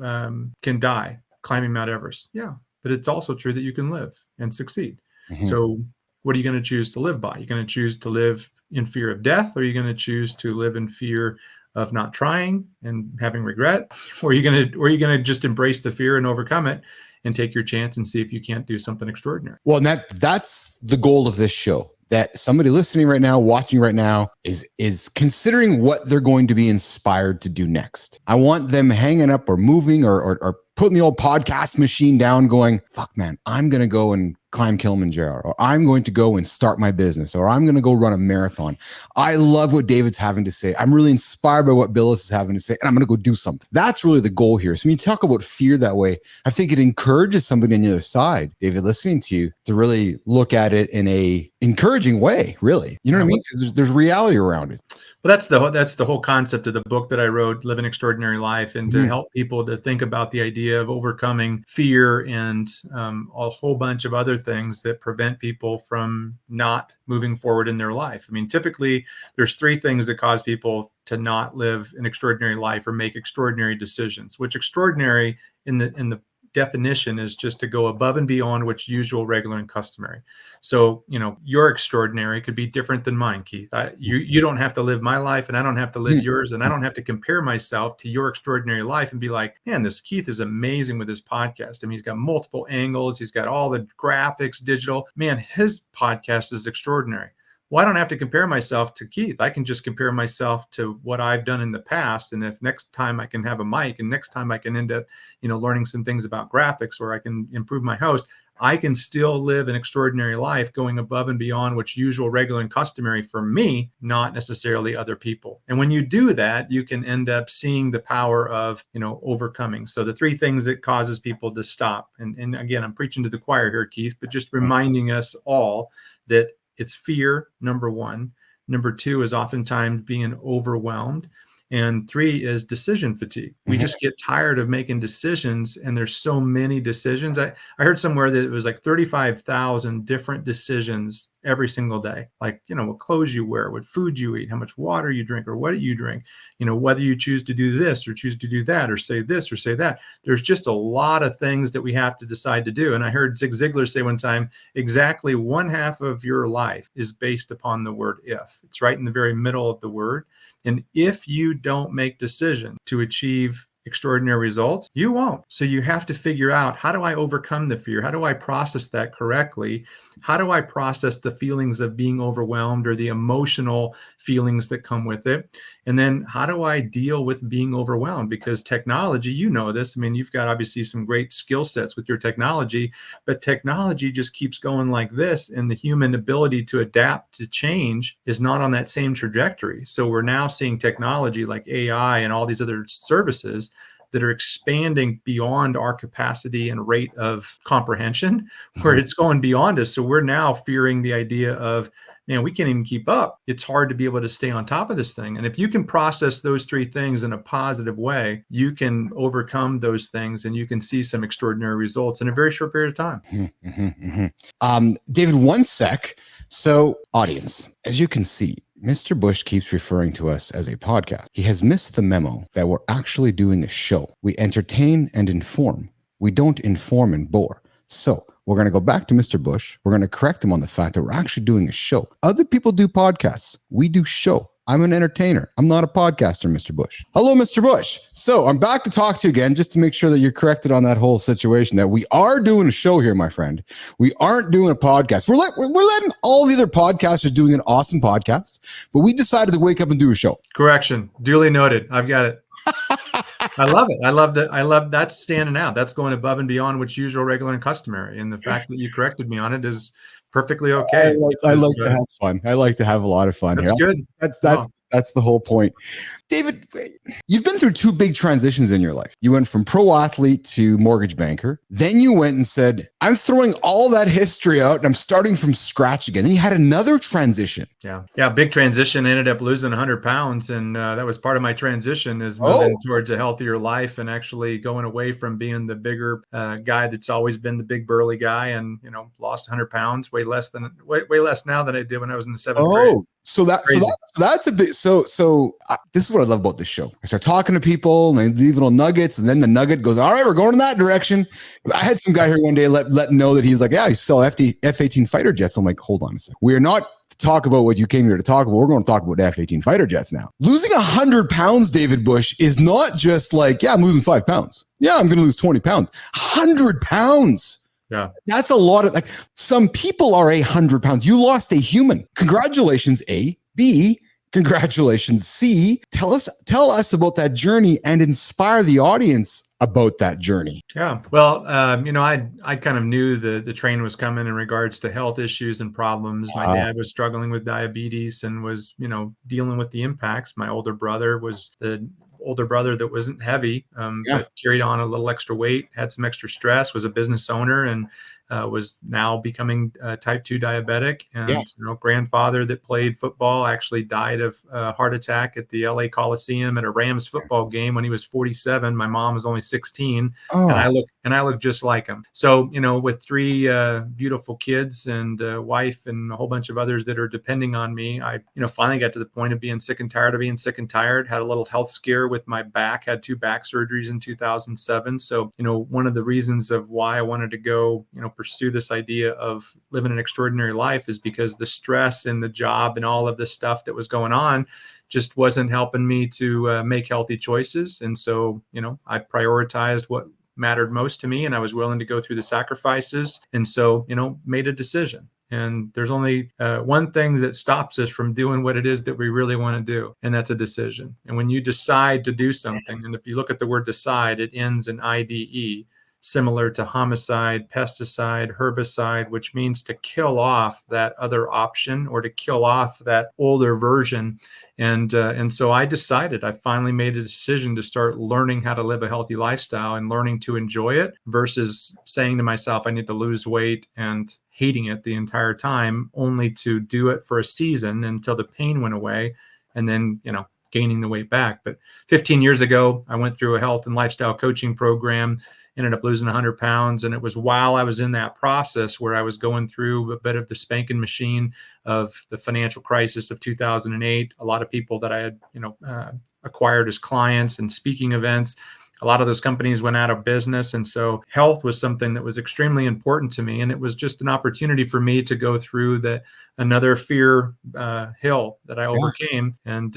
D: can die climbing Mount Everest? Yeah, but it's also true that you can live and succeed. Mm-hmm. So what are you going to choose to live by? You're going to choose to live in fear of death, or are you going to choose to live in fear of not trying and having regret? Or are you going to just embrace the fear and overcome it and take your chance and see if you can't do something extraordinary?
A: Well, and that's the goal of this show. That somebody listening right now, watching right now, is considering what they're going to be inspired to do next. I want them hanging up or moving or putting the old podcast machine down going, fuck man, I'm going to go and
B: climb Kilimanjaro, or I'm going to go and start my business, or I'm going to go run a marathon. I love what David's having to say. I'm really inspired by what Bilous is having to say, and I'm going to go do something. That's really the goal here. So when you talk about fear that way, I think it encourages somebody on the other side, David, listening to you, to really look at it in a encouraging way, really. You know what I mean? Because there's reality around it.
D: Well, that's the whole concept of the book that I wrote, Live an Extraordinary Life, and to help people to think about the idea of overcoming fear and a whole bunch of other things that prevent people from not moving forward in their life. I mean, typically there's three things that cause people to not live an extraordinary life or make extraordinary decisions, which extraordinary in the definition is just to go above and beyond what's usual, regular, and customary. So, your extraordinary could be different than mine, Keith. You don't have to live my life, and I don't have to live yours, and I don't have to compare myself to your extraordinary life and be like, man, this Keith is amazing with his podcast. I mean, he's got multiple angles. He's got all the graphics, digital. Man, his podcast is extraordinary. Well, I don't have to compare myself to Keith. I can just compare myself to what I've done in the past. And if next time I can have a mic, and next time I can end up, learning some things about graphics, or I can improve my host, I can still live an extraordinary life going above and beyond what's usual, regular, and customary for me, not necessarily other people. And when you do that, you can end up seeing the power of, overcoming. So the three things that causes people to stop. And again, I'm preaching to the choir here, Keith, but just reminding us all that it's fear, number one. Number two is oftentimes being overwhelmed. And three is decision fatigue. We just get tired of making decisions, and there's so many decisions. I heard somewhere that it was like 35,000 different decisions every single day. Like, what clothes you wear, what food you eat, how much water you drink, or what you drink, whether you choose to do this or choose to do that, or say this or say that. There's just a lot of things that we have to decide to do. And I heard Zig Ziglar say one time, exactly one half of your life is based upon the word if. It's right in the very middle of the word. And if you don't make decisions to achieve extraordinary results, you won't. So you have to figure out, how do I overcome the fear? How do I process that correctly? How do I process the feelings of being overwhelmed or the emotional feelings that come with it? And then how do I deal with being overwhelmed? Because technology, this, I mean, you've got obviously some great skill sets with your technology, but technology just keeps going like this. And the human ability to adapt to change is not on that same trajectory. So we're now seeing technology like AI and all these other services that are expanding beyond our capacity and rate of comprehension, where it's going beyond us. So we're now fearing the idea of, man, we can't even keep up. It's hard to be able to stay on top of this thing. And if you can process those three things in a positive way, you can overcome those things, and you can see some extraordinary results in a very short period of time.
B: David, one sec. So, audience, as you can see, Mr. Bush keeps referring to us as a podcast. He has missed the memo that we're actually doing a show. We entertain and inform. We don't inform and bore. So we're going to go back to Mr. Bush. We're going to correct him on the fact that we're actually doing a show. Other people do podcasts. We do show. I'm an entertainer. I'm not a podcaster, Mr. Bush. Hello, Mr. Bush. So I'm back to talk to you again, just to make sure that you're corrected on that whole situation, that we are doing a show here, my friend. We aren't doing a podcast. We're letting all the other podcasters doing an awesome podcast, but we decided to wake up and do a show.
D: Correction. Duly noted. I've got it. I love it. I love that's standing out. That's going above and beyond what's usual, regular, and customary. And the fact that you corrected me on it is perfectly okay.
B: I like to have fun. I like to have a lot of fun.
D: That's
B: here.
D: good.
B: That's the whole point. David, you've been through two big transitions in your life. You went from pro athlete to mortgage banker. Then you went and said, I'm throwing all that history out and I'm starting from scratch again. Then you had another transition.
D: Yeah. Big transition. I ended up losing 100 pounds. And that was part of my transition, is moving towards a healthier life and actually going away from being the bigger guy that's always been the big burly guy, and, lost 100 pounds, way less now than I did when I was in the seventh grade.
B: So that's a bit. So this is what I love about this show. I start talking to people and they leave little nuggets, and then the nugget goes, all right, we're going in that direction. I had some guy here one day let know that he's like, yeah, I sell F-18 fighter jets. I'm like, hold on a second. We are not to talk about what you came here to talk about. We're going to talk about F-18 fighter jets now. Losing 100 pounds, David Bush, is not just like, yeah, I'm losing 5 pounds. Yeah, I'm going to lose 20 pounds. 100 pounds.
D: Yeah.
B: That's a lot of, some people are 100 pounds. You lost a human. Congratulations, A. B,
A: Congratulations. C, tell us about that journey and inspire the audience about that journey.
D: Yeah. Well, I kind of knew the train was coming in regards to health issues and problems. My dad was struggling with diabetes and was, dealing with the impacts. My older brother was the older brother that wasn't heavy, but carried on a little extra weight, had some extra stress, was a business owner, and was now becoming type 2 diabetic. And grandfather that played football actually died of a heart attack at the LA Coliseum at a Rams football game when he was 47. My mom was only 16, and I look just like him. So with three beautiful kids and a wife and a whole bunch of others that are depending on me, I finally got to the point of being sick and tired of being sick and tired. Had a little health scare with my back. Had 2 back surgeries in 2007. So one of the reasons of why I wanted to go pursue this idea of living an extraordinary life is because the stress in the job and all of the stuff that was going on just wasn't helping me to make healthy choices. And so, I prioritized what mattered most to me, and I was willing to go through the sacrifices. And so, made a decision. And there's only one thing that stops us from doing what it is that we really want to do, and that's a decision. And when you decide to do something, and if you look at the word decide, it ends in IDE, similar to homicide, pesticide, herbicide, which means to kill off that other option or to kill off that older version. And so I decided, I finally made a decision to start learning how to live a healthy lifestyle and learning to enjoy it versus saying to myself, I need to lose weight and hating it the entire time, only to do it for a season until the pain went away. And then, gaining the weight back. But 15 years ago, I went through a health and lifestyle coaching program, ended up losing 100 pounds. And it was while I was in that process where I was going through a bit of the spanking machine of the financial crisis of 2008. A lot of people that I had, acquired as clients and speaking events, a lot of those companies went out of business. And so health was something that was extremely important to me. And it was just an opportunity for me to go through another fear hill that I overcame and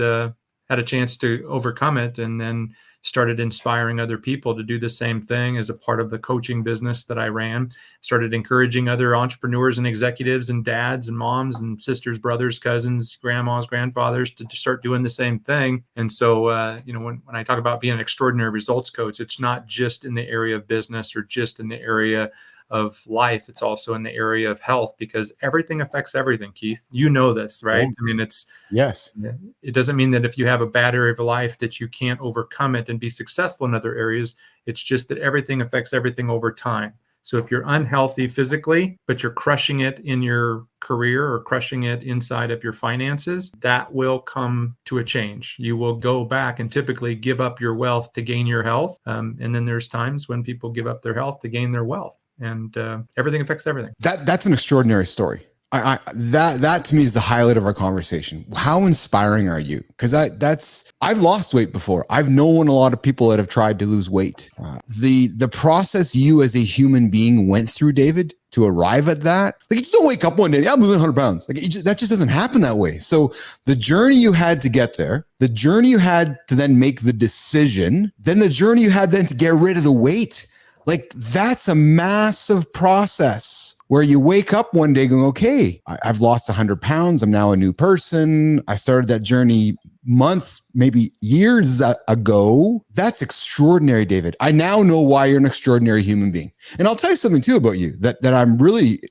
D: had a chance to overcome it, and then started inspiring other people to do the same thing as a part of the coaching business that I ran. Started encouraging other entrepreneurs and executives and dads and moms and sisters, brothers, cousins, grandmas, grandfathers to start doing the same thing. And so, when I talk about being an extraordinary results coach, it's not just in the area of business or just in the area of life. It's also in the area of health, because everything affects everything, Keith. You know this, right? I mean, it doesn't mean that if you have a bad area of life that you can't overcome it and be successful in other areas. It's just that everything affects everything over time. So if you're unhealthy physically, but you're crushing it in your career or crushing it inside of your finances, that will come to a change. You will go back and typically give up your wealth to gain your health. And then there's times when people give up their health to gain their wealth. And everything affects everything.
A: That's an extraordinary story. That to me is the highlight of our conversation. How inspiring are you? Because I've lost weight before. I've known a lot of people that have tried to lose weight. The process you as a human being went through, David, to arrive at that, like you just don't wake up one day, I'm losing 100 pounds. Like that just doesn't happen that way. So the journey you had to get there, the journey you had to then make the decision, then the journey you had then to get rid of the weight. Like that's a massive process where you wake up one day going, okay, I've lost 100 pounds. I'm now a new person. I started that journey months, maybe years ago. That's extraordinary, David. I now know why you're an extraordinary human being. And I'll tell you something too about you that I'm really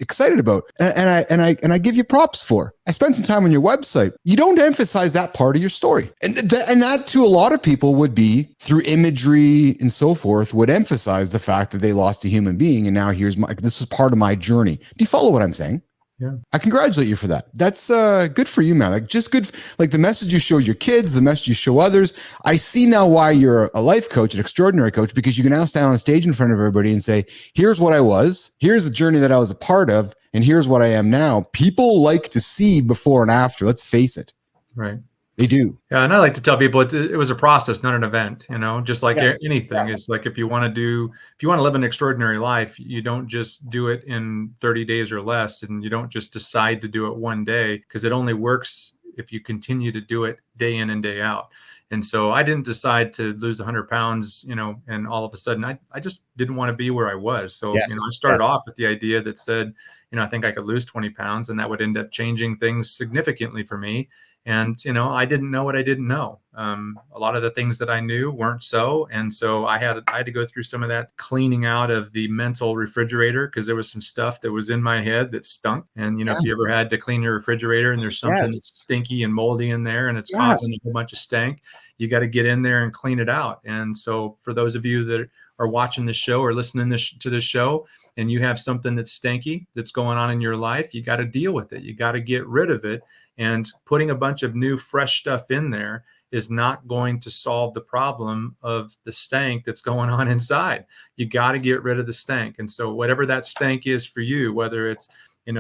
A: excited about. And I give you props for. I spent some time on your website. You don't emphasize that part of your story. And that to a lot of people would be through imagery and so forth, would emphasize the fact that they lost a human being. And now this was part of my journey. Do you follow what I'm saying?
D: Yeah.
A: I congratulate you for that. That's good for you, man. Like just good, like the message you show your kids, the message you show others. I see now why you're a life coach, an extraordinary coach, because you can now stand on stage in front of everybody and say, here's what I was, here's the journey that I was a part of, and here's what I am now. People like to see before and after. Let's face it.
D: Right.
A: They do.
D: Yeah. And I like to tell people it was a process, not an event, just like anything.
A: Yes.
D: It's like if you want to live an extraordinary life, you don't just do it in 30 days or less. And you don't just decide to do it one day, because it only works if you continue to do it day in and day out. And so I didn't decide to lose 100 pounds, and all of a sudden I just didn't want to be where I was. So, I started off with the idea that said, I think I could lose 20 pounds and that would end up changing things significantly for me. And, I didn't know what I didn't know. A lot of the things that I knew weren't so. And so I had to go through some of that cleaning out of the mental refrigerator, because there was some stuff that was in my head that stunk. And, if you ever had to clean your refrigerator and there's something that's stinky and moldy in there and it's causing a whole bunch of stank, you got to get in there and clean it out. And so for those of you that are watching this show or listening to this show, and you have something that's stanky that's going on in your life, you got to deal with it. You got to get rid of it. And putting a bunch of new, fresh stuff in there is not going to solve the problem of the stank that's going on inside. You got to get rid of the stank. And so whatever that stank is for you, whether it's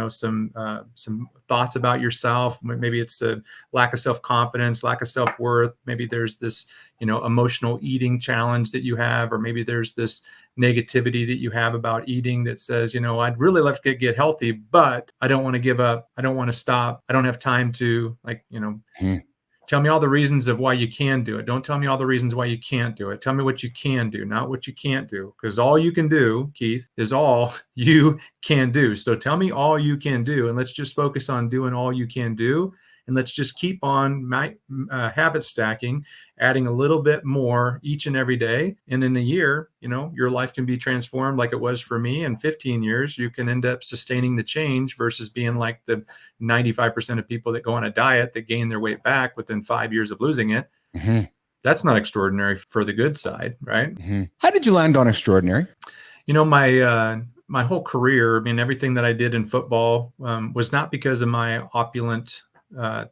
D: some thoughts about yourself, maybe it's a lack of self-confidence, lack of self-worth, maybe there's this emotional eating challenge that you have, or maybe there's this negativity that you have about eating that says, I'd really love to get healthy, but I don't want to give up, I don't want to stop, I don't have time to, tell me all the reasons of why you can do it. Don't tell me all the reasons why you can't do it. Tell me what you can do, not what you can't do. Because all you can do, Keith, is all you can do. So tell me all you can do, and let's just focus on doing all you can do. And let's just keep on habit stacking, adding a little bit more each and every day. And in a year, your life can be transformed like it was for me. In 15 years, you can end up sustaining the change versus being like the 95% of people that go on a diet that gain their weight back within 5 years of losing it.
A: Mm-hmm.
D: That's not extraordinary for the good side, right?
A: Mm-hmm. How did you land on extraordinary?
D: My whole career, everything that I did in football was not because of my opulent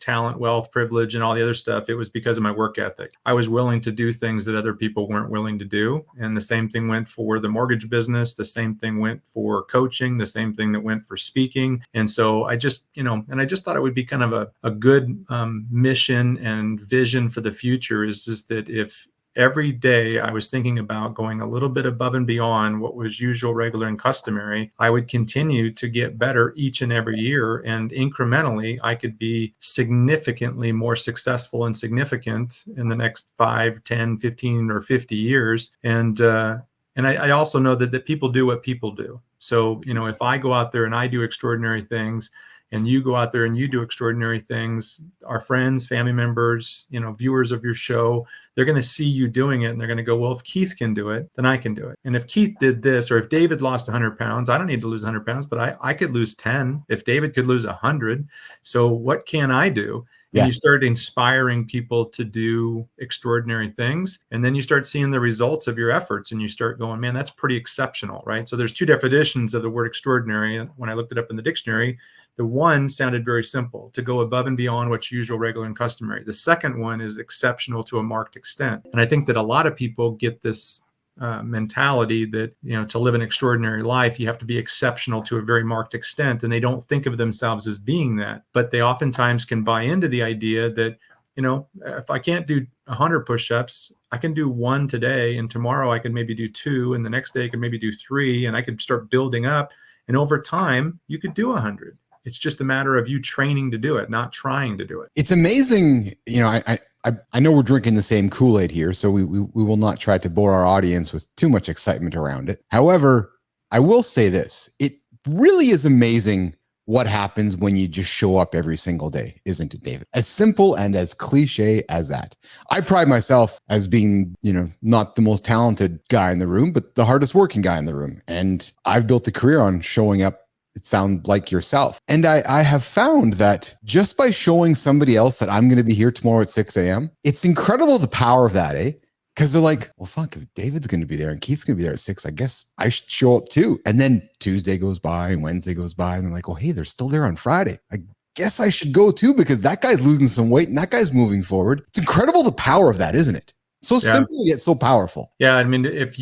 D: talent, wealth, privilege, and all the other stuff. It was because of my work ethic. I was willing to do things that other people weren't willing to do. And the same thing went for the mortgage business. The same thing went for coaching. The same thing that went for speaking. And so I just, and I just thought it would be kind of a good mission and vision for the future is that if every day I was thinking about going a little bit above and beyond what was usual, regular, and customary, I would continue to get better each and every year. And incrementally, I could be significantly more successful and significant in the next 5, 10, 15, or 50 years. And I also know that people do what people do. So, if I go out there and I do extraordinary things, and you go out there and you do extraordinary things, our friends, family members, viewers of your show, they're going to see you doing it. And they're going to go, well, if Keith can do it, then I can do it. And if Keith did this, or if David lost 100 pounds, I don't need to lose 100 pounds, but I could lose 10 if David could lose 100. So what can I do? And you start inspiring people to do extraordinary things. And then you start seeing the results of your efforts and you start going, man, that's pretty exceptional, right? So there's two definitions of the word extraordinary. And when I looked it up in the dictionary, the one sounded very simple, to go above and beyond what's usual, regular, and customary. The second one is exceptional to a marked extent. And I think that a lot of people get this mentality that, to live an extraordinary life, you have to be exceptional to a very marked extent. And they don't think of themselves as being that. But they oftentimes can buy into the idea that, if I can't do 100 push-ups, I can do 1 today. And tomorrow I can maybe do 2. And the next day I can maybe do 3. And I could start building up. And over time, you could do 100. It's just a matter of you training to do it, not trying to do it.
A: It's amazing. I know we're drinking the same Kool-Aid here, so we will not try to bore our audience with too much excitement around it. However, I will say this. It really is amazing what happens when you just show up every single day, isn't it, David? As simple and as cliche as that. I pride myself as being, not the most talented guy in the room, but the hardest working guy in the room. And I've built a career on showing up. It sounds like yourself. And I have found that just by showing somebody else that I'm going to be here tomorrow at 6 a.m., it's incredible the power of that, eh? Because they're like, well, fuck, if David's going to be there and Keith's going to be there at 6, I guess I should show up too. And then Tuesday goes by and Wednesday goes by and they're like, oh, hey, they're still there on Friday. I guess I should go too because that guy's losing some weight and that guy's moving forward. It's incredible the power of that, isn't it? So simple yet so powerful.
D: Yeah, if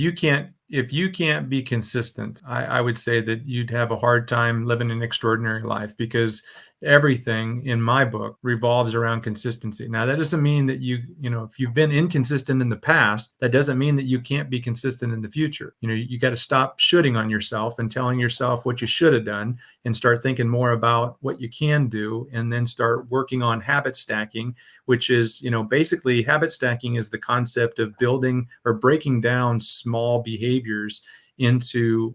D: you can't be consistent, I would say that you'd have a hard time living an extraordinary life, because everything in my book revolves around consistency. Now, that doesn't mean that if you've been inconsistent in the past, that doesn't mean that you can't be consistent in the future. You got to stop shooting on yourself and telling yourself what you should have done and start thinking more about what you can do, and then start working on habit stacking, which is, basically habit stacking is the concept of building or breaking down small behaviors into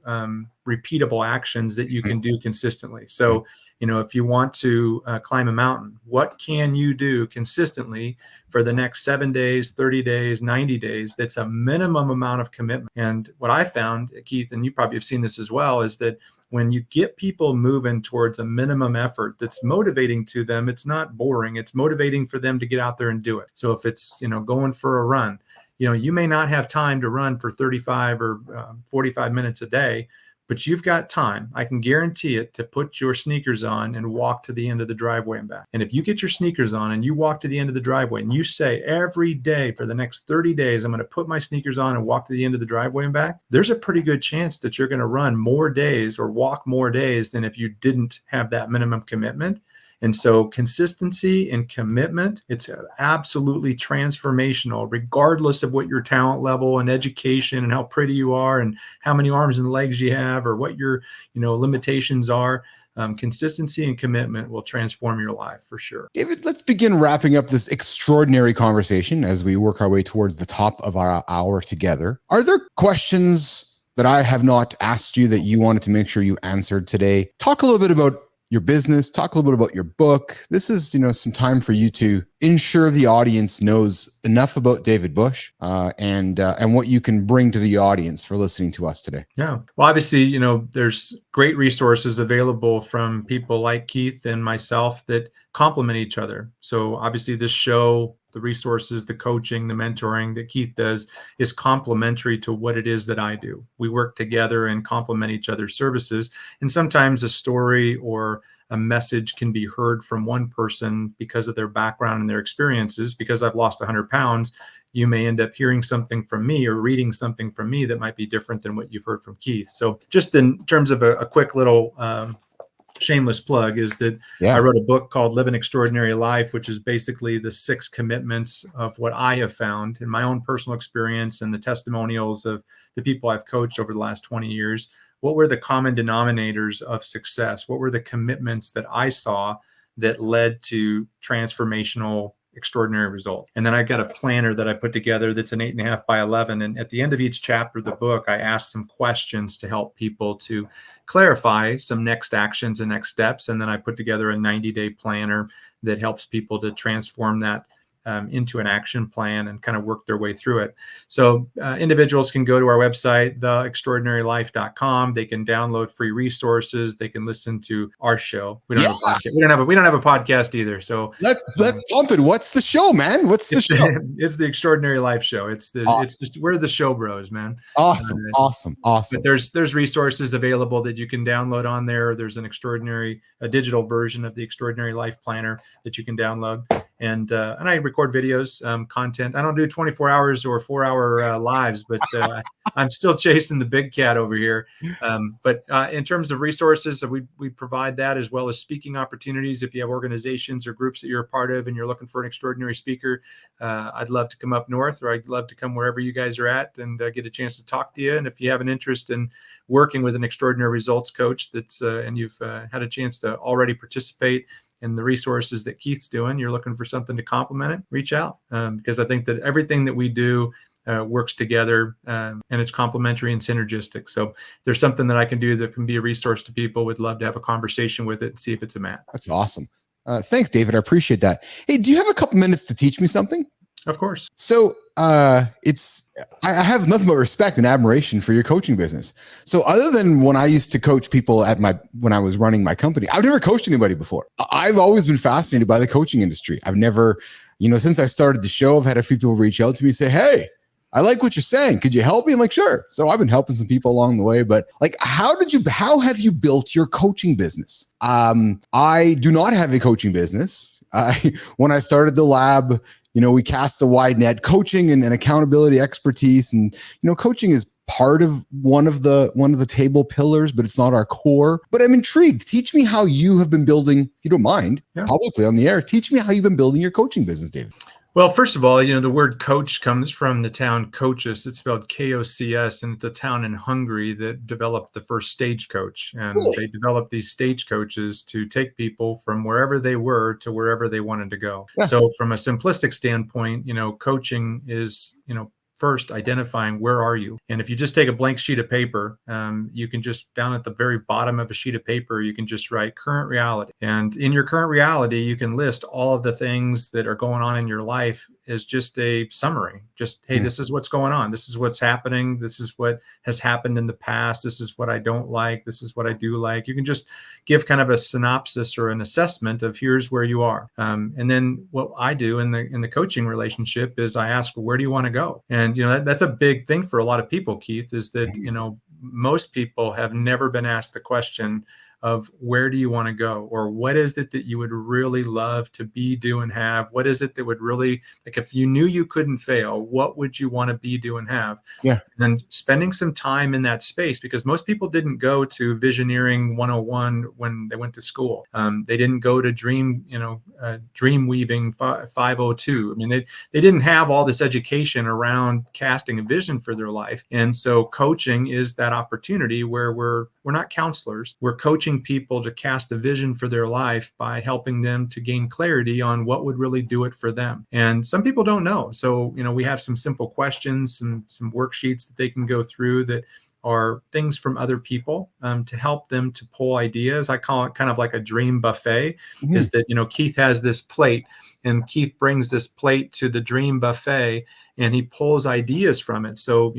D: repeatable actions that you can do consistently. So, if you want to climb a mountain, what can you do consistently for the next 7 days, 30 days, 90 days? That's a minimum amount of commitment. And what I found, Keith, and you probably have seen this as well, is that when you get people moving towards a minimum effort that's motivating to them, it's not boring. It's motivating for them to get out there and do it. So if it's, going for a run, you may not have time to run for 35 or 45 minutes a day, but you've got time, I can guarantee it, to put your sneakers on and walk to the end of the driveway and back. And if you get your sneakers on and you walk to the end of the driveway and you say, every day for the next 30 days, I'm going to put my sneakers on and walk to the end of the driveway and back, there's a pretty good chance that you're going to run more days or walk more days than if you didn't have that minimum commitment. And so consistency and commitment, it's absolutely transformational, regardless of what your talent level and education and how pretty you are and how many arms and legs you have or what your, limitations are. Consistency and commitment will transform your life for sure.
B: David, let's begin wrapping up this extraordinary conversation as we work our way towards the top of our hour together. Are there questions that I have not asked you that you wanted to make sure you answered today? Talk a little bit about your business, talk a little bit about your book. This is, some time for you to ensure the audience knows enough about David Bush and what you can bring to the audience for listening to us today.
D: Yeah. Well, obviously, there's great resources available from people like Keith and myself that complement each other. So obviously this show, the resources, the coaching, the mentoring that Keith does is complementary to what it is that I do. We work together and complement each other's services. And sometimes a story or a message can be heard from one person because of their background and their experiences. Because I've lost 100 pounds, you may end up hearing something from me or reading something from me that might be different than what you've heard from Keith. So just in terms of a quick little shameless plug is that I wrote a book called Live an Extraordinary Life, which is basically the 6 commitments of what I have found in my own personal experience and the testimonials of the people I've coached over the last 20 years. What were the common denominators of success? What were the commitments that I saw that led to transformational, extraordinary results? And then I got a planner that I put together that's an 8.5 by 11. And at the end of each chapter of the book, I asked some questions to help people to clarify some next actions and next steps. And then I put together a 90-day planner that helps people to transform that into an action plan and kind of work their way through it. So individuals can go to our website, theextraordinarylife.com. They can download free resources. They can listen to our show. We don't have a podcast. We don't have a podcast either. So
B: let's pump it. What's the show, man? What's the show?
D: It's the Extraordinary Life Show. It's just we're the show bros, man.
B: Awesome.
D: But there's resources available that you can download on there. There's a digital version of the Extraordinary Life Planner that you can download. And I record videos, content. I don't do 24 hours or 4-hour lives, but I'm still chasing the big cat over here. But in terms of resources, we provide that as well as speaking opportunities. If you have organizations or groups that you're a part of and you're looking for an extraordinary speaker, I'd love to come up north, or I'd love to come wherever you guys are at and get a chance to talk to you. And if you have an interest in working with an extraordinary results coach and you've had a chance to already participate in the resources that Keith's doing, you're looking for something to complement it, reach out. Because I think that everything that we do works together and it's complementary and synergistic. So if there's something that I can do that can be a resource to people, would love to have a conversation with it and see if it's a match.
B: That's awesome. Thanks, David. I appreciate that. Hey, do you have a couple minutes to teach me something?
D: Of course.
B: So I have nothing but respect and admiration for your coaching business. So other than when I used to coach people when I was running my company, I've never coached anybody before. I've always been fascinated by the coaching industry. I've never, since I started the show, I've had a few people reach out to me and say, hey, I like what you're saying. Could you help me? I'm like, sure. So I've been helping some people along the way, but how have you built your coaching business? I do not have a coaching business. When I started the lab, we cast a wide net. Coaching and accountability expertise, and coaching is part of one of the table pillars, but it's not our core. But I'm intrigued. Teach me how you have been building, if you don't mind, publicly on the air. Teach me how you've been building your coaching business, David.
D: Well, first of all, the word coach comes from the town Kocis. It's spelled Kocs, and it's a town in Hungary that developed the first stagecoach. And They developed these stagecoaches to take people from wherever they were to wherever they wanted to go. Yeah. So from a simplistic standpoint, coaching is, first identifying where are you. And if you just take a blank sheet of paper, you can just down at the very bottom of a sheet of paper, you can just write current reality. And in your current reality, you can list all of the things that are going on in your life as just a summary. Just, hey, this is what's going on. This is what's happening. This is what has happened in the past. This is what I don't like. This is what I do like. You can just give kind of a synopsis or an assessment of here's where you are. And then what I do in the coaching relationship is I ask, where do you want to go? And, that's a big thing for a lot of people, Keith, is that, most people have never been asked the question of where do you want to go, or what is it that you would really love to be, do, and have? What is it that would really, like, if you knew you couldn't fail, what would you want to be, do, and have?
A: Yeah.
D: And spending some time in that space, because most people didn't go to Visioneering 101 when they went to school. They didn't go to dream weaving 502. I mean, they didn't have all this education around casting a vision for their life. And so coaching is that opportunity where we're not counselors. We're coaching people to cast a vision for their life by helping them to gain clarity on what would really do it for them. And some people don't know. So, we have some simple questions and some worksheets that they can go through that are things from other people to help them to pull ideas. I call it kind of like a dream buffet. Is that, Keith has this plate, and Keith brings this plate to the dream buffet, and he pulls ideas from it. So,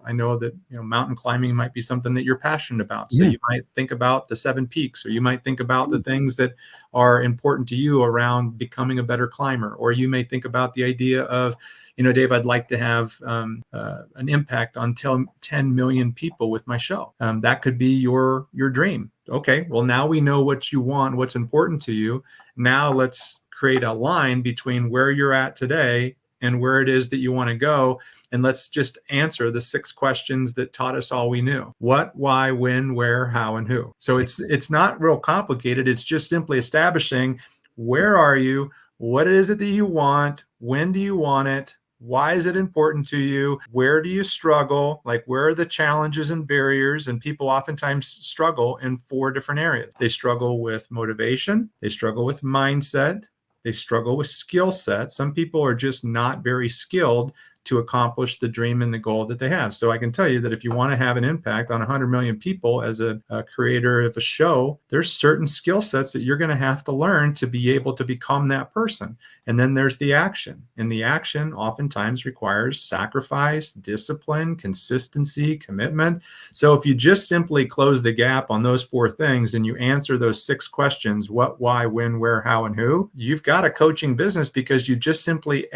D: I know that, mountain climbing might be something that you're passionate about. So you might think about the 7 peaks, or you might think about the things that are important to you around becoming a better climber. Or you may think about the idea of, Dave, I'd like to have an impact on 10 million people with my show. That could be your dream. Okay, well, now we know what you want, what's important to you. Now let's create a line between where you're at today and where it is that you want to go. And let's just answer the 6 questions that taught us all we knew: what, why, when, where, how, and who. So it's not real complicated. It's just simply establishing, where are you? What is it that you want? When do you want it? Why is it important to you? Where do you struggle? Like, where are the challenges and barriers? And people oftentimes struggle in 4 different areas. They struggle with motivation. They struggle with mindset. They struggle with skill set. Some people are just not very skilled to accomplish the dream and the goal that they have. So I can tell you that if you want to have an impact on 100 million people as a creator of a show, there's certain skill sets that you're going to have to learn to be able to become that person. And then there's the action. And the action oftentimes requires sacrifice, discipline, consistency, commitment. So if you just simply close the gap on those 4 things and you answer those 6 questions, what, why, when, where, how, and who, you've got a coaching business, because you just simply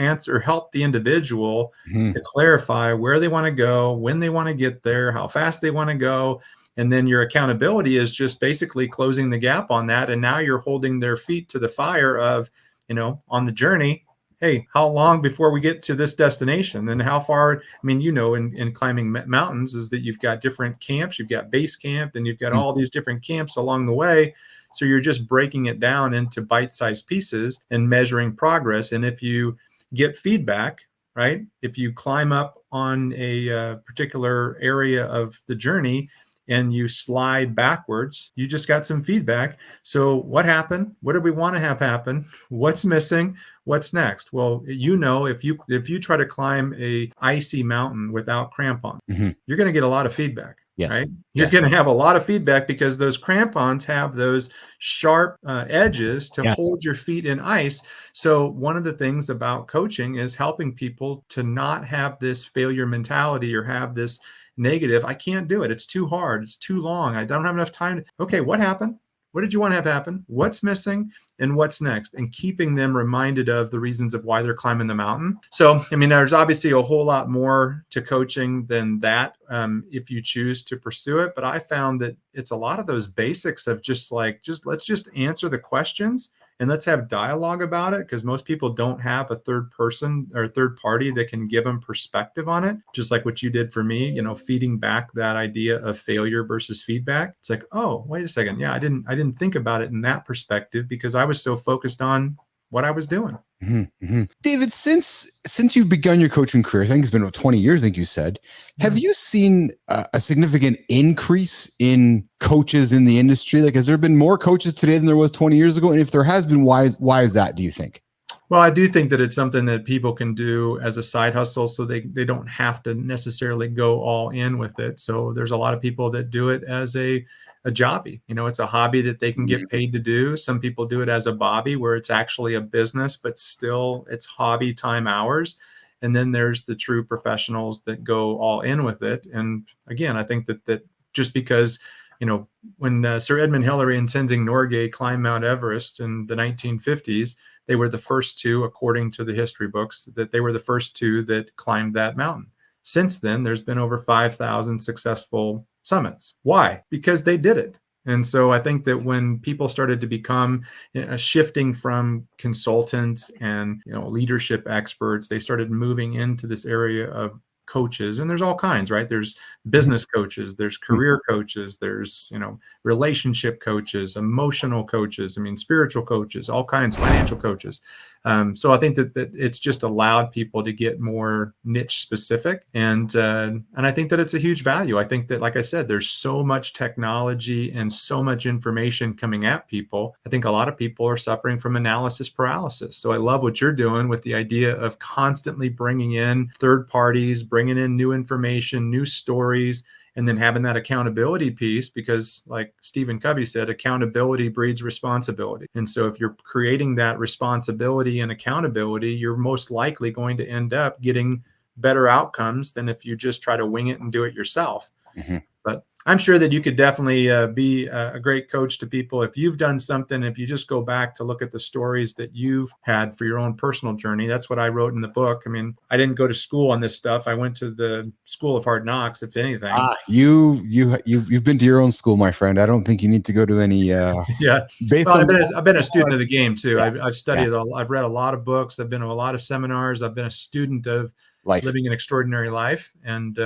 D: help the individual to clarify where they want to go, when they want to get there, how fast they want to go. And then your accountability is just basically closing the gap on that. And now you're holding their feet to the fire of, on the journey. Hey, how long before we get to this destination? And how far? I mean, in climbing mountains is that you've got different camps. You've got base camp, and you've got all these different camps along the way. So you're just breaking it down into bite-sized pieces and measuring progress. And if you get feedback, right? If you climb up on a particular area of the journey and you slide backwards, you just got some feedback. So what happened? What do we want to have happen? What's missing? What's next? Well, if you try to climb a icy mountain without crampons, you're going to get a lot of feedback.
A: Yes.
D: Right? You're going to have a lot of feedback, because those crampons have those sharp edges to hold your feet in ice. So one of the things about coaching is helping people to not have this failure mentality or have this negative, I can't do it. It's too hard. It's too long. I don't have enough time. Okay, what happened? What did you want to have happen? What's missing? And what's next? And keeping them reminded of the reasons of why they're climbing the mountain. So, I mean, there's obviously a whole lot more to coaching than that if you choose to pursue it. But I found that it's a lot of those basics of let's just answer the questions and let's have dialogue about it, because most people don't have a third person or third party that can give them perspective on it. Just like what you did for me, feeding back that idea of failure versus feedback. It's like, oh, wait a second. Yeah, I didn't think about it in that perspective, because I was so focused on what I was doing.
A: David, since you've begun your coaching career, I think it's been about 20 years, I think you said, have you seen a significant increase in coaches in the industry? Like, has there been more coaches today than there was 20 years ago? And if there has been, why is that, do you think?
D: Well, I do think that it's something that people can do as a side hustle, so they don't have to necessarily go all in with it. So there's a lot of people that do it as a jobby. It's a hobby that they can get paid to do. Some people do it as a bobby, where it's actually a business, but still it's hobby time hours. And then there's the true professionals that go all in with it. And again, I think that just because, when Sir Edmund Hillary and Tenzing Norgay climbed Mount Everest in the 1950s, they were the first two, according to the history books, that they were the first two that climbed that mountain. Since then, there's been over 5,000 successful summits. Why? Because they did it. And so I think that when people started to become shifting from consultants and leadership experts, they started moving into this area of coaches. And there's all kinds, right? There's business coaches, there's career coaches, there's relationship coaches, emotional coaches, spiritual coaches, all kinds, financial coaches. So I think that it's just allowed people to get more niche specific, and I think that it's a huge value. I think that, like I said, there's so much technology and so much information coming at people. I think a lot of people are suffering from analysis paralysis. So I love what you're doing with the idea of constantly bringing in third parties, bringing in new information, new stories, and then having that accountability piece, because like Stephen Covey said, accountability breeds responsibility. And so if you're creating that responsibility and accountability, you're most likely going to end up getting better outcomes than if you just try to wing it and do it yourself. But I'm sure that you could definitely be a great coach to people if you've done something. If you just go back to look at the stories that you've had for your own personal journey, that's what I wrote in the book. I didn't go to school on this stuff. I went to the School of Hard Knocks, if anything.
B: You've been to your own school, my friend. I don't think you need to go to any.
D: Yeah, I've been a student of the game too. Yeah. I've studied. I've read a lot of books. I've been to a lot of seminars. I've been a student of living an extraordinary life. And,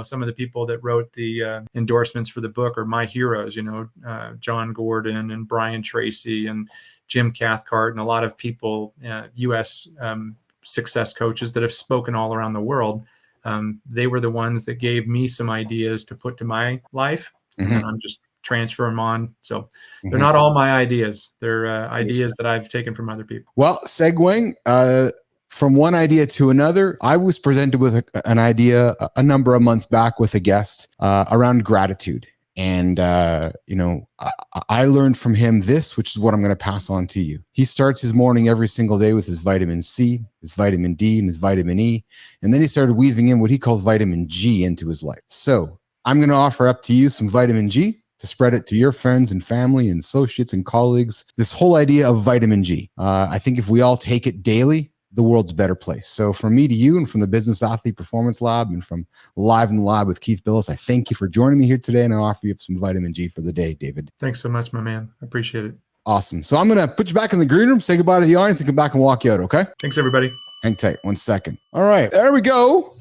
D: some of the people that wrote the endorsements for the book are my heroes, John Gordon and Brian Tracy and Jim Cathcart, and a lot of people, U.S. Success coaches that have spoken all around the world. They were the ones that gave me some ideas to put to my life. And then I'm just transfer them on. So they're not all my ideas. They're ideas that I've taken from other people.
B: Well, segueing, from one idea to another, I was presented with an idea a number of months back with a guest around gratitude. And, I learned from him this, which is what I'm going to pass on to you. He starts his morning every single day with his vitamin C, his vitamin D, and his vitamin E. And then he started weaving in what he calls vitamin G into his life. So I'm going to offer up to you some vitamin G to spread it to your friends and family and associates and colleagues. This whole idea of vitamin G. I think if we all take it daily, the world's a better place. So from me to you, and from the Business Athlete Performance Lab, and from Live in the Lab with Keith Bilous, I thank you for joining me here today, and I offer you some vitamin G for the day, David.
D: Thanks so much, my man. I appreciate it.
B: Awesome. So I'm going to put you back in the green room, say goodbye to the audience, and come back and walk you out, okay?
D: Thanks, everybody.
B: Hang tight. 1 second. All right. There we go.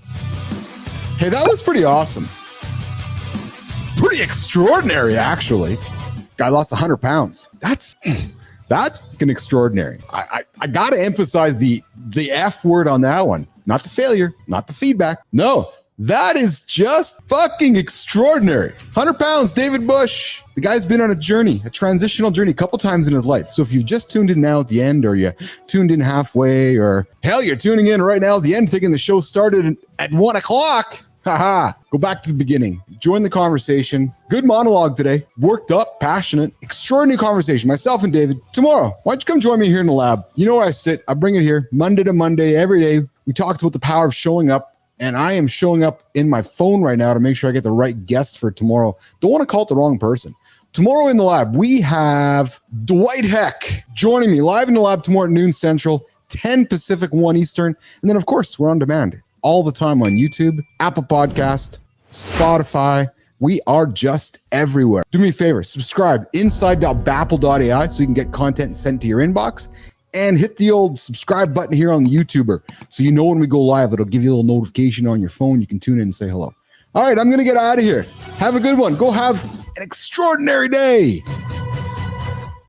B: Hey, that was pretty awesome. Pretty extraordinary, actually. Guy lost 100 pounds. That's fucking extraordinary. I got to emphasize the F word on that one. Not the failure, not the feedback. No, that is just fucking extraordinary. 100 pounds, David Bush. The guy's been on a journey, a transitional journey a couple times in his life. So if you've just tuned in now at the end, or you tuned in halfway, or hell, you're tuning in right now at the end thinking the show started at 1 o'clock. Haha, go back to the beginning. Join the conversation. Good monologue today. Worked up, passionate, extraordinary conversation. Myself and David. Tomorrow, why don't you come join me here in the lab? You know where I sit. I bring it here Monday to Monday, every day. We talked about the power of showing up, and I am showing up in my phone right now to make sure I get the right guests for tomorrow. Don't want to call it the wrong person. Tomorrow in the lab, we have Dwight Heck joining me live in the lab tomorrow at noon Central, 10 Pacific, 1 Eastern. And then, of course, we're on demand all the time on YouTube, Apple Podcast, Spotify. We are just everywhere. Do me a favor, subscribe inside.bapl.ai so you can get content sent to your inbox, and hit the old subscribe button here on the YouTuber so you know when we go live. It'll give you a little notification on your phone. You can tune in and say hello. All right, I'm going to get out of here. Have a good one. Go have an extraordinary day.